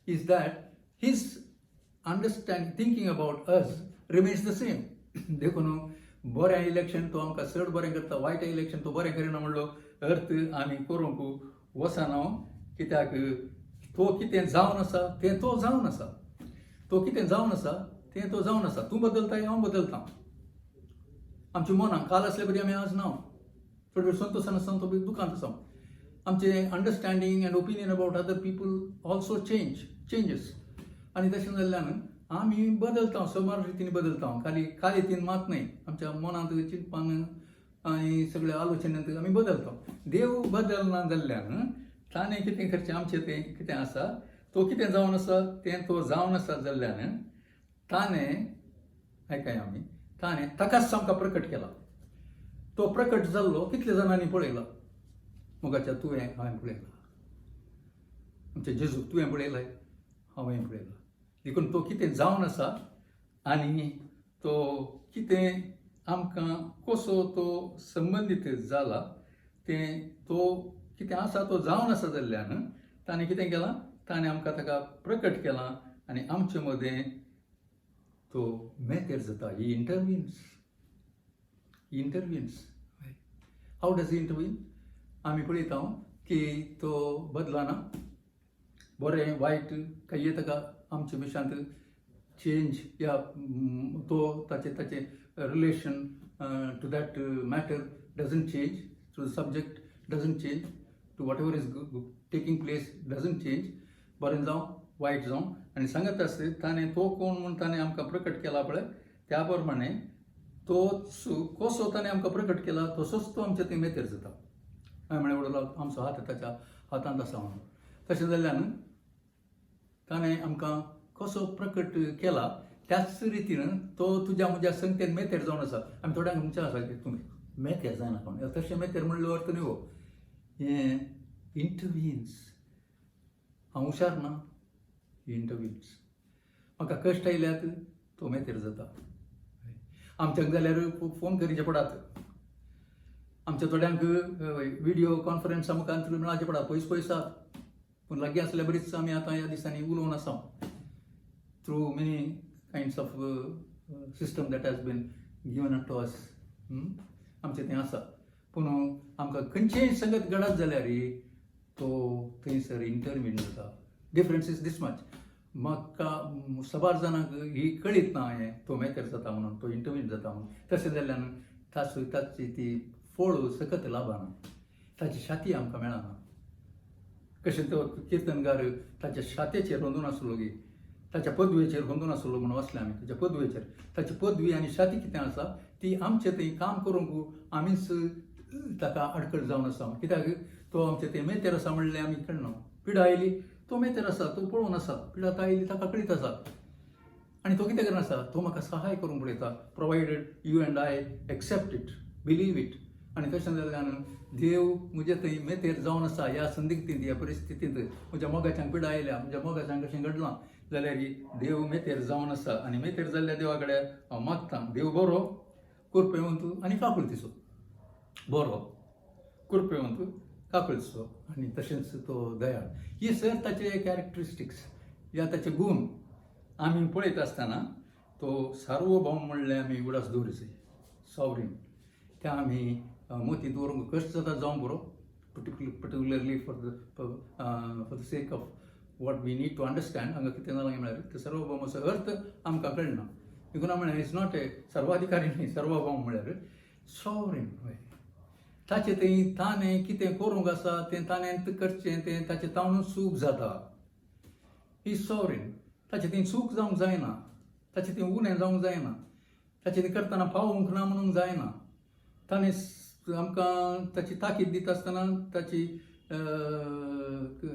is that his thinking about us remains the same. देखून बरें इलेक्शन तो आमकां चड बरें करता, वायट इलेक्शन तो बरें करिना म्हणलो अर्थ आमी करूंक वचना. कित्याक तो कितें जावन आसा तें तो जावन आसा. तो कितें जावन आसा तें तो जावन आसा. तूं बदलताय हांव बदलतां. आमची मनां काल आसले बरी आमी आज ना. थोडे वेळ संतोशान आसा तो दुखांत आसा. आमचे understanding end opinion about other people also changes. आनी तशें जाल्ल्यान आमी बदलता. समार रितीन बदलता. काली रितीन मात न्हय. आमच्या मनांत चिंतपान आनी सगळ्या आलोचनेंत आमी बदलता. देव बदलना जाल्ल्यान ताणें कितें करचें आमचें तें कितें आसा तो कितें जावन आसा तें तो जावन आसा जाल्ल्यान ताणें आयकाय आमी ताणें ताकाच आमकां प्रकट केला. तो प्रकट जाल्लो कितले जाणांनी पळयला. मोगाच्या तुवें हांवें पळयला. आमच्या जेजूक तुवें पळयलाय हांवें पळयला. देखून तो कितें जावन आसा आनी तो कितें आमकां कसो तो संबंदीत जाला तें तो कितें आसा तो जावन आसा जाल्ल्यान ताणें कितें केलां ताणें आमकां ताका प्रकट केलां आनी आमचे मदें तो मेतेर जाता. He intervenes. How does he intervene. आमी पळयता की तो बदलना. बरें वायट काही ताका आमच्या विशयांत चेंज या तो ताचे relation to that matter doesn't change. To the subject doesn't change. To whatever is taking place doesn't change. बरें जावं वायट जावं आनी सांगत आसता ताणें तो कोण म्हूण ताणें आमकां प्रकट केला पळय त्या प्रमाणे तोच कसो ताणें आमकां प्रकट केला तसोच तो आमच्या थंय मेतेर जाता. हांवें म्हळें उडलो आमचो हात ताच्या हातांत आसा म्हणून. तशें जाल्ल्यान ताणें आमकां कसो प्रकट केला त्याच रितीन तो तुज्या म्हज्या संगतेन मेतेर जावन आसा. आमी थोड्यांक म्हणचे आसा की तुमी मेतेर जायना कोण तशें मेतेर म्हणलो अर्थ न्हय गो. हें इंटरव्हिन्स. हांव हुशार ना, इंटरव्हिन्स. म्हाका कश्ट आयल्यात तो मेतेर जाता. आमच्यांक जाल्यार फोन करचे पडात. आमच्या थोड्यांक व्हिडिओ कॉन्फरन्सा मुखार मेळचे पडा पयस पयस आसात पूण लागीं आसल्यार बरीच आमी आतां ह्या दिसांनी उलोवन आसा through many kinds of system that has been given to us. आमचें तें आसा पूण आमकां खंयचेय संगत घडत जाल्यार तो थंयसर इंटरव्हीन जाता. Difference is this much. म्हाका सबार जाणांक ही कळीत ना हें तो मेतेर जाता म्हणून तो इंटरव्हीन जाता म्हणून. तशें जाल्ल्यान ताची ती फळ सकत लाभना. ताची छाती आमकां मेळना. कशें तो किर्तनकार ताच्या छातयेचेर रंदून आसलो गी ताच्या पदवेचेर रंदून आसलो म्हणून वसले आमी ताच्या पदवेचेर. ताची पदवी आनी छाती कितें आसा ती आमचे थंय काम करूंक आमीच ताका आडखळ जावन आसा. कित्याक तो आमचे थंय मेतेर आसा म्हणलें आमी कळना. पिडा आयली तो मेतेर आसा तो पळोवन आसा. पिडा आयली ताका कळीत आसा आनी तो कितें करनासा तो म्हाका सहाय करूंक पळयता provided you and I accept it believe it. आनी तशें जाल्यान देव म्हजे थंय मेतेर जावन आसा ह्या संदिग्धींत ह्या परिस्थितींत म्हज्या मोगाच्यांक पिडा आयल्या म्हज्या मोगाच्यांक कशें घडलां जाल्यार देव मेतेर जावन आसा. आनी मेतेर जाल्ल्या देवा कडेन हांव मागतां देव बरो कृपेवंत आनी काकुळतीचो. बरो कृपेवंत काकुळतीचो आनी तशेंच तो दयाळ. ही सर ताचे कॅरेक्टरिस्टिक्स या ताचे गूण आमी पळयत आसतना तो सार्वभौम म्हणलें आमी उडास दवरचें सॉवरीन. त्या आमी मतींत दवरूंक कश्ट जाता जावं बरो particularly for the sake of what we need to understand. हांगा कितें जालां म्हळ्यार ते सार्वभौमाचो अर्थ आमकां कळना. देखून हांव म्हळें इट्स नॉट ए सर्वाधिकारी न्ही. सार्वभौम म्हळ्यार सॉवरीन. ताचे थंय ताणें कितें करूंक आसा तें ताणें करचें तें ताचें तावनूच सूख जाता. ही सॉवरीन. ताचें थंय चूक जावंक जायना. ताचें थंय उणें जावंक जायना. ताचें थंय करतना फावूंक ना म्हणूंक जायना. ताणें आमकां ताची ताकीद दिता आसतना ताची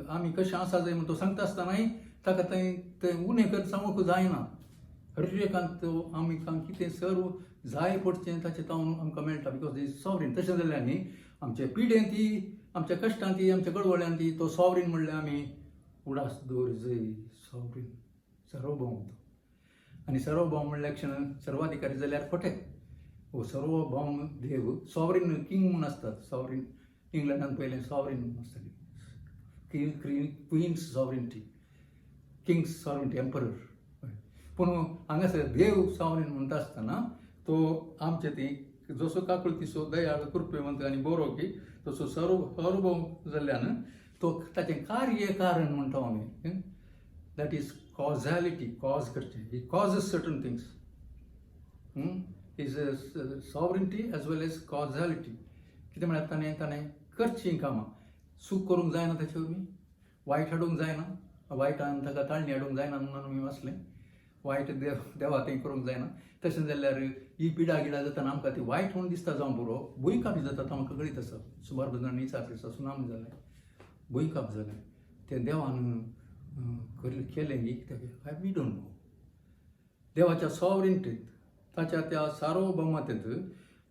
आमी कशें आसा जाय म्हूण तो सांगता आसतनाय ताका थंय उणें कर जावंक जायना. हर एकांत आमी कितें सर्व जाय पडचें ताचें तावन आमकां मेळटा बिकॉज इज सॉवरीन. तशें जाल्यार न्ही आमचे पिडेंत आमच्या कश्टांत आमच्या गडवळ्यांत तो सॉवरीन म्हणल्यार आमी उडास दवरचें. सॉवरीन सार्वभौम. आनी सार्वभौम म्हणल्या क्षण सर्वाधिकारी जाल्यार खोटें. हो सार्वभौम देव सॉवरीन किंग म्हूण आसतात. सॉवरीन इंग्लंडांत पयलें सॉवरीन म्हूण आसताली queen's sovereignty king's sovereignty emperor. पूण हांगासर देव सॉवरीन म्हणटा आसतना तो आमचे थंय जसो काकुळतीचो दयाळ कृपेवंत आनी बरो की तसो सार्वभौम जाल्ल्यान तो ताचें कार्य कारण म्हणटा आमी दॅट इज कॉझॅलिटी. कॉज करचें. He causes certain things. Is sovereignty as well as causality. कितें म्हळ्यार ताणें करचीं कामां. सूख करूंक जायना ताचे वरवीं. वायट हाडूंक जायना. वायटान ताका ताळणी हाडूंक जायना म्हणून आमी वाचलें. वायट देवा थंय करूंक जायना. तशें जाल्यार ही पिडा गिडा जातना आमकां ती वायट म्हूण दिसता जावं बरो भुंयकाप जाता तो आमकां कळीत आसा. सुमार जाणांनी दिसा सुनाम जालें भुंयकाप जालें तें देवान केलें न्ही कित्याक वी डोंट नो. देवाच्या सॉवरिनिटींत ताच्या त्या सार्वभौमतेंत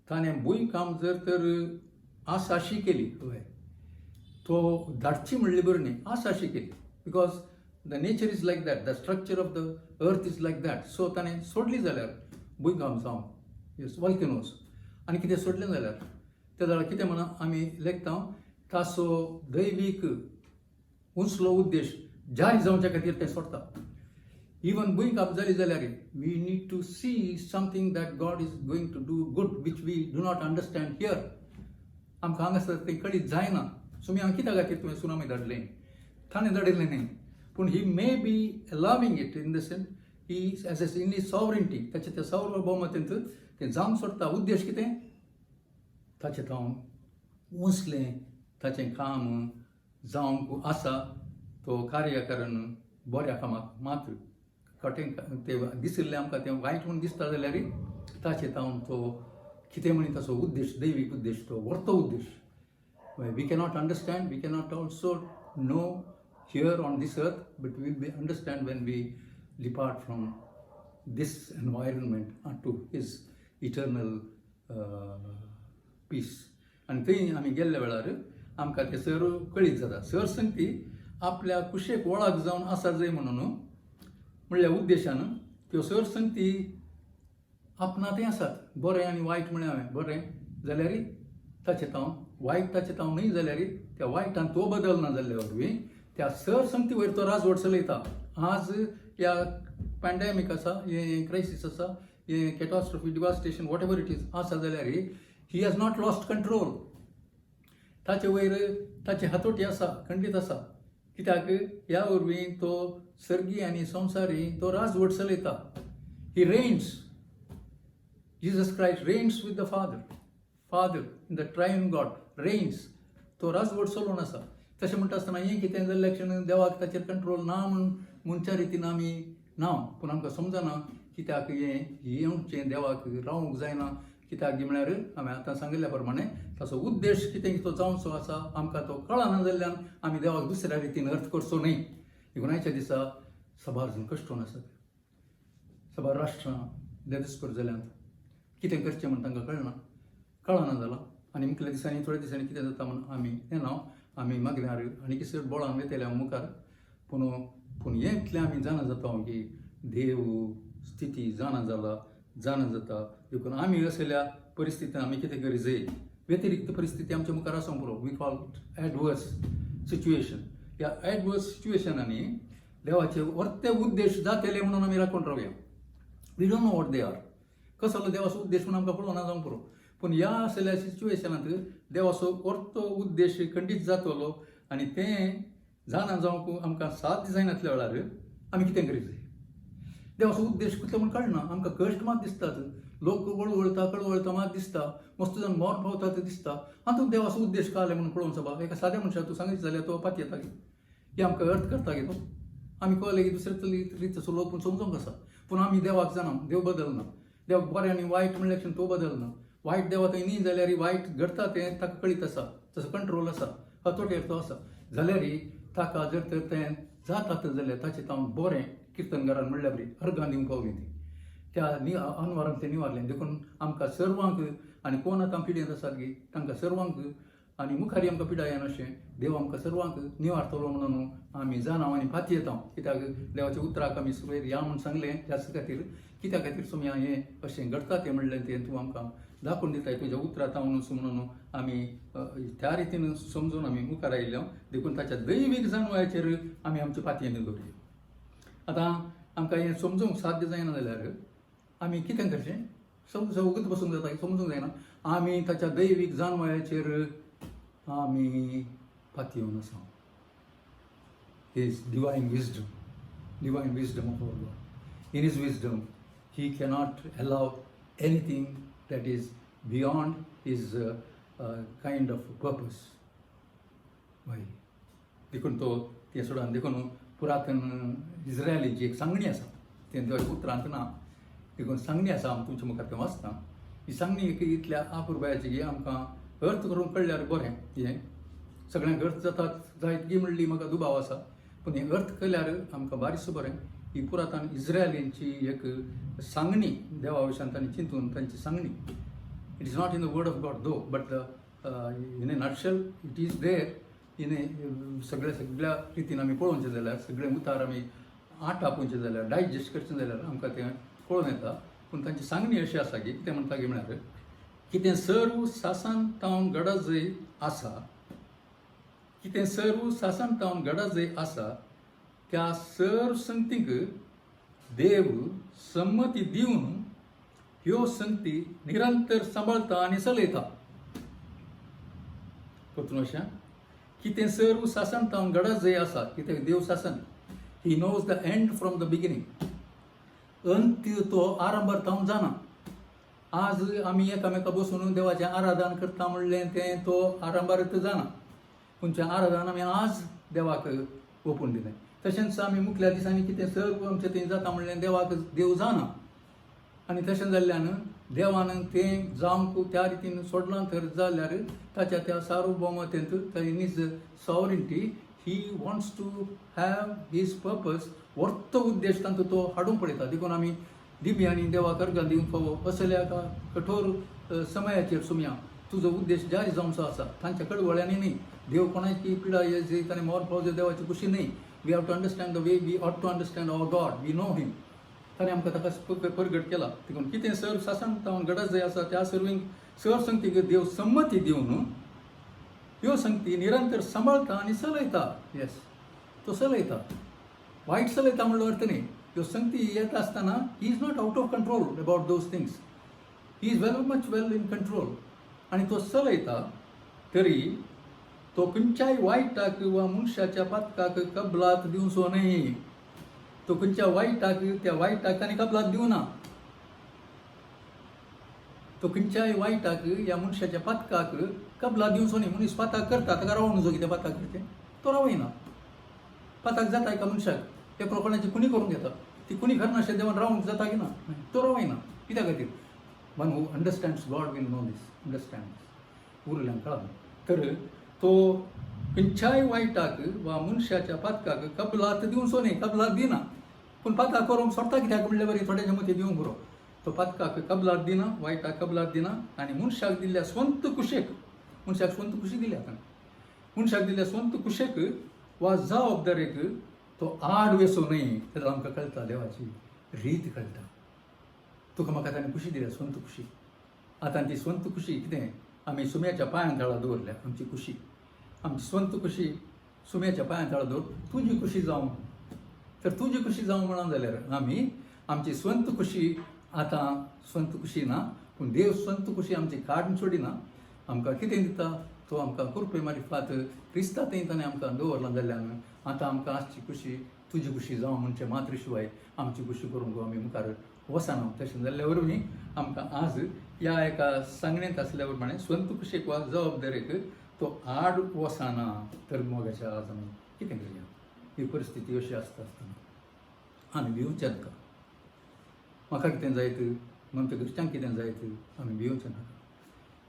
ताणें भुंयकाप जर तर आसाशी केली तो धाडची म्हणली बरी न्ही आसाशी केली because the nature is like that. The structure of the earth is like that. So ताणें सोडली जाल्यार भुंयकाप जावं येस वॉल्केनोज आनी कितें सोडलें जाल्यार त्या जाल्यार कितें म्हणून आमी लेखता ताचो दैवीक उंचलो उद्देश जाहीर जावचे खातीर तें सोडता. इवन भुंयकाप जाली जाल्यार we need to see something that God is going to do good which we do not understand here. आमकां हांगासर तें कळीत जायना. सुमी हांव कित्या खातीर तुवें सुनामी धाडलें ताणें धाडिल्लें न्ही पूण he may be allowing it in the sense he is in his sovereignty ताचे त्या सार्वभौमतेंत तें जावंक सोडटा. उद्देश कितें ताचें तावन उंचलें ताचें काम जावंक आसा तो कार्यकारण बऱ्या कामाक मात कटें ते दिसले आमकां तें वायट म्हूण दिसता जाल्यार ताचे तावन तो कितें म्हणी ताचो उद्देश दैवीक उद्देश तो व्हरतो उद्देश we cannot understand we cannot also know here on this earth but will be understand when we depart from this environment unto his eternal peace. आनी थंय आमी गेल्ल्या वेळार आमकां ते सर कळीत जाता सर संगती आपल्या कुशेक वळख जावन आसा जाय म्हणून म्हणल्या उद्देशान त्यो सर संगती आपणांतय आसात बरें आनी वायट म्हळें हांवें बरें जाल्यार ताचे तावन वायट ताचे तावन न्हय जाल्यार त्या वायटान तो बदलना जाल्ल्या वरवीं त्या सर संगती वयर तो राजवट चलयता आज ह्या पॅन्डेमीक आसा हें क्रायसीस आसा हें catastrophe devastation whatever it is आसा जाल्यार he has not lost control ताचे वयर ताची हातोटी आसा खंडीत आसा कित्याक ह्या वरवीं तो सर्गी आनी संवसारी तो राजवट चलयता he reigns Jesus Christ reigns with the Father in the triune God reigns तो राजवट चलोवन आसा तशें म्हणटा आसतना हें कितें जाल्ल्या क्षण देवाक ताचेर कंट्रोल ना म्हणच्या रितीन आमी ना पूण आमकां समजना कित्याक हें येवचें देवाक रावूंक जायना कित्याक म्हळ्यार हांवें आतां सांगिल्ल्या प्रमाणे ताचो उद्देश कितें तो जावचो आसा आमकां तो कळना जाल्ल्यान आमी देवाक दुसऱ्या रितीन अर्थ करचो न्हय इगोनाच्या दिसा सबार जण कश्टून आसात सबार राष्ट्रां देदस्पर जाल्यांत कितें करचें म्हण तांकां कळना जालां आनी मुखल्या दिसांनी थोड्या दिसांनी कितें जाता म्हण आमी येना आमी मागल्यार आनी कितें बोळान वेतल्या मुखार पूण हें इतलें आमी जाणा जाता की देव स्थिती जाणा जाता देखून आमी असल्या परिस्थितीन आमी कितें करी जाय व्यतिरिक्त परिस्थिती आमच्या मुखार आसूंक पुरो वी कॉल एडवर्स सिच्युएशन ह्या एडवर्स सिच्युएशनांनी देवाचे वर्ते उद्देश जातले म्हणून आमी राखून रावया we don't know what they are कसलो देवाचो उद्देश म्हणून आमकां पळोवना जावंक पुरो पूण ह्या असल्या सिच्युएशनांत देवाचो वर्तो उद्देश खंडीत जातलो आनी तें जाणा जावंक आमकां साथ जायनातल्या वेळार आमी कितें करी जाय देवाचो उद्देश कितलो म्हूण कळना आमकां कश्ट मात दिसतात लोक कळवळता मात दिसता मस्त जावन मोर पावता ते दिसता हातूंत देवाचो उद्देश काले म्हणून पळोवन सबा एका साद्या मनशाक तूं सांगितलें जाल्यार तो पात येता गे हे आमकां अर्थ करता गे तो आमी कळले की दुसरे रितीचो लोक पूण समजूंक आसा पूण आमी देवाक जाणा देव बदलना देव बरें आनी वायट म्हणल्या तो बदलना वायट देवा थंय न्ही जाल्यार वायट घडता तें ताका कळीत आसा ताचो कंट्रोल आसा हतोटेर तो आसा जाल्यार ताका जर तर तें जातात जाल्यार ताचें तावन बरें किर्तनकारान म्हणल्या बरी अर्गां दिवंक पावली ती त्या अनवरान तें निवारलें देखून आमकां सर्वांक आनी कोण आतां पिड्यांत आसात गी तांकां सर्वांक आनी मुखारी आमकां पिडायन अशें देव आमकां सर्वांक निवारतलो म्हणून आमी जाणा आनी फाती येता कित्याक देवाच्या उतराक आमी सुरवेर या म्हूण सांगलें त्याच खातीर कित्या खातीर सुमया हें अशें घडता तें म्हणलें तें तूं आमकां दाखोवन दिताय तुज्या उतरांत म्हणून आमी त्या रितीन समजून आमी मुखार आयिल्ल्या देखून ताच्या दैवीक जाणवायेचेर आमी आमची पातयेन दवरया आतां आमकां हें समजूंक साध्य जायना जाल्यार आमी कितें करचें वगत बसूंक जाता समजूंक जायना आमी ताच्या दैवीक जाणवायेचेर आमी पातयेवन आसा his divine wisdom of our God in his wisdom he cannot allow anything that is beyond his kind of purpose. Why? देखून तो तें सोडून देखून पुरातन इस्रायलीची एक सांगणी आसा तें देवाच्या उतरांत ना देखून सांगणी आसा हांव तुमच्या मुखार तें वाचतां ही सांगणी इतल्या आपुरबायाची की आमकां अर्थ करून कळल्यार बरें हें सगळ्यांक अर्थ जातात जायत गी म्हणली म्हाका दुबाव आसा पूण हें अर्थ केल्यार आमकां बारीकसो बरें ही पुरातन इस्रायलींची एक सांगणी देवा विशयान तांणी चिंतून तांची सांगणी it is not in the word of God though but in a nutshell it is there in a सगळ्या रितीन आमी पळोवचें जाल्यार सगळे उतार आमी आठ आपोवचें जाल्यार डायजेस्ट करचें जाल्यार आमकां तें कळून येता पूण तांची सांगणी अशी आसा की कितें म्हणटा की म्हळ्यार कितें सर्व सासान तावन गरजय आसा कितें सर्व सासान तावन गरजय आसा त्या सर्व संगतीक देव संमती दिवन ह्यो संगती निरंतर सांबाळता आनी चलयता परतून अशें कितें सर्व सासन तावन गरजय आसा कितें देव सासन he knows the end from the beginning अंत्य तो आरंभार तावन जाना आज आमी एकामेका बसून देवाचें आराधन करता म्हणलें तें तो आरंभार जाना पूण तें आराधन आमी आज देवाक ओपून दिलें तशेंच आमी मुखल्या दिसांनी कितें सर्व आमचें थंय जाता म्हणलें देवाक देव जाना आनी तशें जाल्ल्यान देवान तें जावंक त्या रितीन सोडलां तर जाल्यार ताच्या त्या सार्वभौमतेंत in is sovereignty he wants to have his purpose worth उद्देश तांचो तो हाडूंक पळयता देखून आमी दिव्यांनी देवाक अर्घां दिवंक फावो असल्या कठोर समयाचेर सुमया तुजो उद्देश जाहीर जावचो आसा तांच्या कळवळ्यांनी न्ही देव कोणाची पिडा येत आनी मोर पावजे देवाची खुशी न्ही we have to understand the way we ought to understand our God we know him ताणें आमकां ताका परगट केला देखून कितें सर सासन जावन गरज जाय आसा त्या सर्वींक सर संगतीक देव संमती दिवन ह्यो संगती निरंतर सांबाळटा आनी चलयता येस तो चलयता वायट चलयता म्हणलो अर्थ न्ही ह्यो संगती येता आसतना he is not out of control about those things he is very much well in control आनी तो चलयता तरी तो खंयच्याय वायटाक वा मनशाच्या पातकाक कबलात दिवचो न्ही तो खंयच्या वायटाक त्या वायटाक ताणें कबलात दिवना तो खंयच्याय वायटाक ह्या मनशाच्या पातकाक कबलात दिवचो न्ही मनीस पाताक करता ताका रावूंक नजो कितें पाताक करचें तो रावयना पाताक जाता एका मनशाक एक कोणाची कुणी करून घेता ती कुणी करनाशें देवान रावंक जाता की ना तो रावयना कित्या खातीर one who understands God will know this understand उरल्यांक कळना तर तो खंयच्याय वायटाक वा मनशाच्या पातकाक कबलात दिवचो न्ही कबलात दिना पूण पाताक करूंक सोडता कित्याक म्हणल्यार बरी थोड्याच्या मती दिवंक बरो तो पातकाक कबलात दिना वायटाक कबलात दिना आनी मनशाक दिल्ल्या स्वंत कुशेक मनशाक स्वंत कुशी दिल्या ताणें मनशाक दिल्ल्या स्वंत कुशेक वा जबाबदारेक तो आड वेचो न्ही तर आमकां कळटा देवाची रीत कळटा तुका म्हाका ताणें कुशी दिल्या स्वंत कुशी आतां ती स्वंत कुशी कितें आमी सुम्याच्या पांयां तळा दवरल्या आमची कुशी आमची स्वंत कुशी सुम्याच्या पांयां तळा दवर तुजी कुशी जावं तर तुजी कुशी जावं म्हणून जाल्यार आमी आमची स्वंत कुशी आतां स्वंत कुशी ना पूण देव स्वंत कुशी आमची काडून सोडिना आमकां कितें दिता तो आमकां कृपे मार्फत क्रिस्तांतय ताणें आमकां दवरलां जाल्ल्यान आतां आमकां आजची कुशी तुजी कुशी जावं म्हणचे मात्र शिवाय आमची कुशी करूंक आमी मुखार वचना तशें जाल्ल्या वरवीं आमकां आज ह्या एका सांगणेंत आसल्या प्रमाणे स्वंत कुशेक वा जबाबदारेक तो आड वचना तर मोगाच्या आज आमी कितें करया ही परिस्थिती अशी आसता आसतना आमी भिवचें नाका म्हाका कितें जायत आमच्या घरच्यांक कितें जायत आमी भिवचें नाका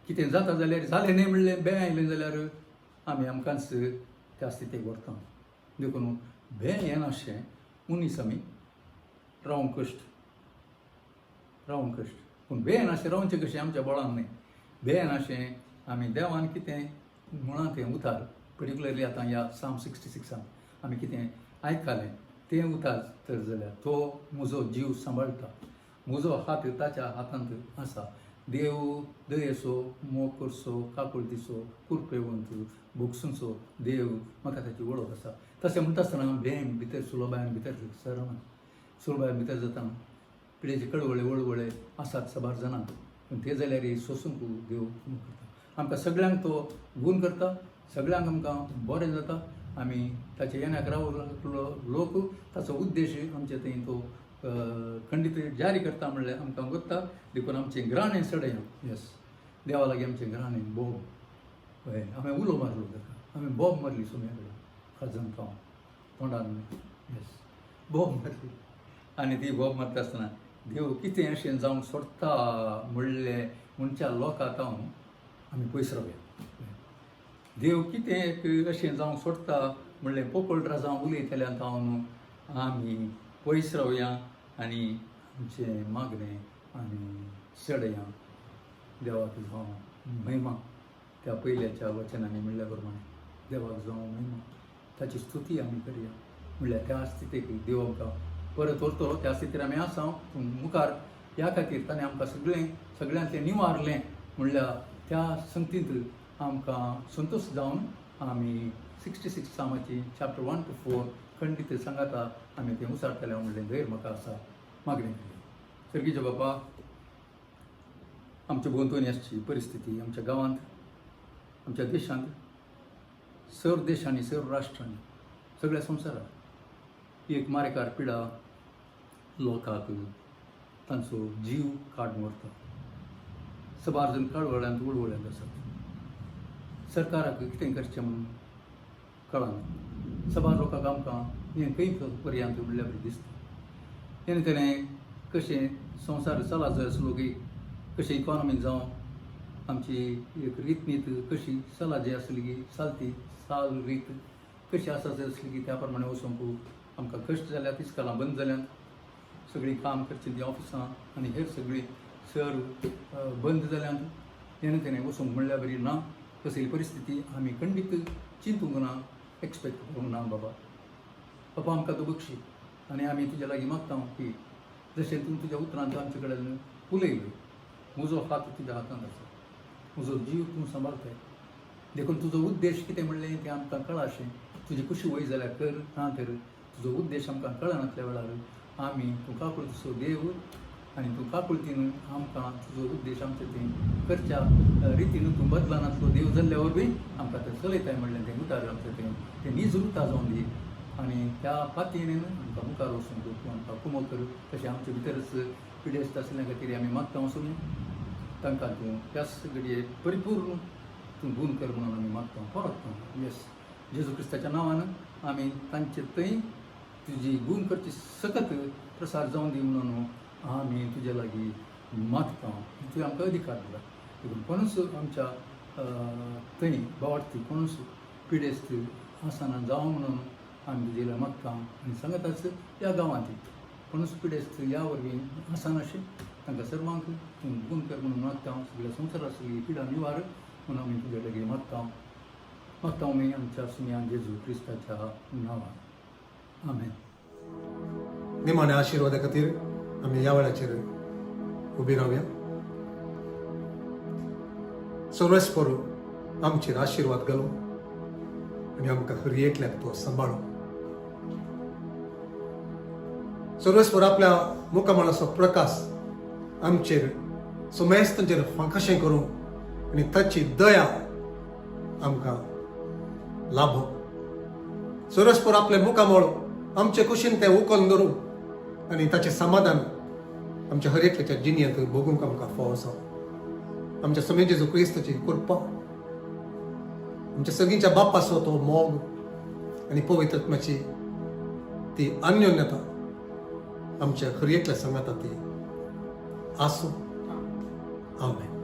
कितें जाता जाल्यार जालें न्ही म्हणलें भें आयलें जाल्यार आमी आमकांच त्या स्थितीक व्हरता देखून भें येनाशें मनीस आमी रावंक कश्ट पूण भें येनाशें रावचें कशें आमच्या बळान न्ही भें येनाशें आमी देवान कितें म्हणा तें उतार पर्टिक्युलरली आतां ह्या साम 66 आमी कितें आयकलें तें उतार तर जाल्यार तो म्हजो जीव सांबाळटा म्हजो हात ताच्या हातांत आसा देव दयेचो मोग करचो काकुळतीचो कुरपेवंत भोगसूंचो देव म्हाका ताची वळख आसा तशें म्हणटा आसतना भें भितर सुलभान भितर सरना सुलभान भितर जाता पिडेचे कळवळे वळवळे आसात साबार जाणां पूण ते जाल्यार सोसूंक देव करता आमकां सगळ्यांक तो गूण करता सगळ्यांक आमकां बरें जाता आमी ताचे येण्याक रावलो लोक ताचो उद्देश आमचे थंय तो खंडीत जारी करता म्हणल्यार आमकां वता देखून आमचें घराणें सडया येस देवा लागीं आमचें घराणें बोब हय हांवें उलो मारलो ताका हांवें बोब मारली सुम्या कडेन खाजन पावन तोंडान येस बोब मारली आनी ती बोब मारता आसतना देव कितें अशें जावंक सोडटा म्हणलें मनच्या लोकांत हांव आमी पयस रावया देव कितें अशें जावंक सोडटा म्हणलें पोकळ जावं उलयतल्यान हांव आमी पयस रावया आनी आमचें मागणें आमी सडया देवाक जावं महिमा त्या पयल्याच्या वचनांनी म्हणल्या प्रमाणे देवाक जावं महिमा ताची स्तुती आमी करया म्हणल्यार त्या स्थितीक देव आमकां परत व्हरतलो त्या स्थितीर आमी आसा पूण मुखार ह्या खातीर ताणें आमकां सगळ्यांतलें निवारलें म्हणल्यार त्या संगतींत आमकां संतोश जावन आमी 66 सामाची चॅप्टर 1 to 4 खंडीत सांगाता आमी तें उसारतले म्हणलें धैर्य म्हाका आसा मागणी सर्गीचे बापा आमच्या भोंवतणी आसची परिस्थिती आमच्या गांवांत आमच्या देशांत सर्व देशांनी सर्व राष्ट्रांनी सगळ्या संवसारांत एक मारेकार पिडा लोकांक तांचो जीव काडून व्हरता सबार जण कळवळ्यांत वळवळ्यांत आसात सरकाराक कितें करचें म्हणून कळना सबार लोकांक आमकां हें खंय पर्यंत उरल्या बरें दिसता तेणे तेणें कशें संवसार चला जाय आसलो की कशें इकॉनॉमीक जावं आमची एक रीतनीत कशी चला जी आसली की चलती चाल रीत कशी आसा जाय आसली की त्या प्रमाणे वचोंक आमकां कश्ट जाल्यात इस्कॉलां बंद जाल्यात सगळीं काम करची ती ऑफिसां आनी हेर सगळीं शहर बंद जाल्यात तेणे तेणें वचोंक म्हणल्यार बरी ना कसली परिस्थिती आमी खंडीत चिंतूंक ना एक्सपेक्ट करूंक ना बाबा बाबा आमकां तूं बक्षी आनी आमी तुज्या लागीं मागता की जशें तूं तुज्या उतरांत आमचे कडेन उलयलें म्हजो हात तुज्या हातांत आसा म्हजो जीव तूं सांबाळताय देखून तुजो उद्देश कितें म्हणलें तें आमकां कळाशें तुजी कुशी वय जाल्यार कर ना तर तुजो उद्देश आमकां कळनासल्या वेळार आमी तूं काकुळतीचो देव आनी तूं काकुळतीन आमकां तुजो उद्देश आमचे तें करच्या रितीन तूं बदलानातलो देव जाल्ल्या वरवीं आमकां तें चलयताय म्हणलें तें उतार आमचें तें नीज उरता जावन दी आनी त्या पातयेन आमकां मुखार वचूंक तूं आमकां कुमो कर तशें आमचे भितरच पिडेस्त आसल्या खातीर आमी मागता वचून तांकां तूं त्याच घडये परिपूर्ण तूं गूण कर म्हणून आमी मागता परत येस जेजू क्रिस्ताच्या नांवान आमी तांचे थंय तुजी गूण करची सकत प्रसार जावन दी म्हणून आमी तुजे लागीं मागता तुवें आमकां अधिकार दिला देखून कोणूच आमच्या थंय बावार्थी कोणूच पिडेस्त आसना जावं म्हणून आमी तुजे लागीं मागता आनी सांगताच ह्या गांवांत कोणूच पिडेस्त ह्या वरवीं आसना अशें तांकां सर्वांक तूं गूण कर म्हणून मागता सगळ्या संवसारा सगळी पिडा निवार म्हणून आमी तुजे लागीं मागता आमी आमच्या सुम्या जेजू क्रिस्ताच्या नांवान आमेन निमाण्या आशिर्वादा खातीर आमी ह्या वेळाचेर उबी रावया सर्वेस्पर आमचेर आशिर्वाद घालूं आनी आमकां खरी एकल्याक तो सांबाळो सर्वेस्पर आपल्या मुखामळाचो प्रकाश आमचेर सुमेस्तांचेर कशें करूं आनी ताची दया आमकां लाभो सर्वेस्पर आपले मुखामळ आमचे कुशीन तें उखलून धरूं आनी ताचें समाधान आमच्या हर एकल्याच्या जिणेंत भोगूंक आमकां फावो जावं आमच्या समेत जेजू क्रिस्ताची कृपा आमच्या सगळींच्या बापाचो तो मोग आनी पवित्र आत्म्याची ती अन्योन्यता आमच्या हर एकल्या संगाता ती आसूं आमेन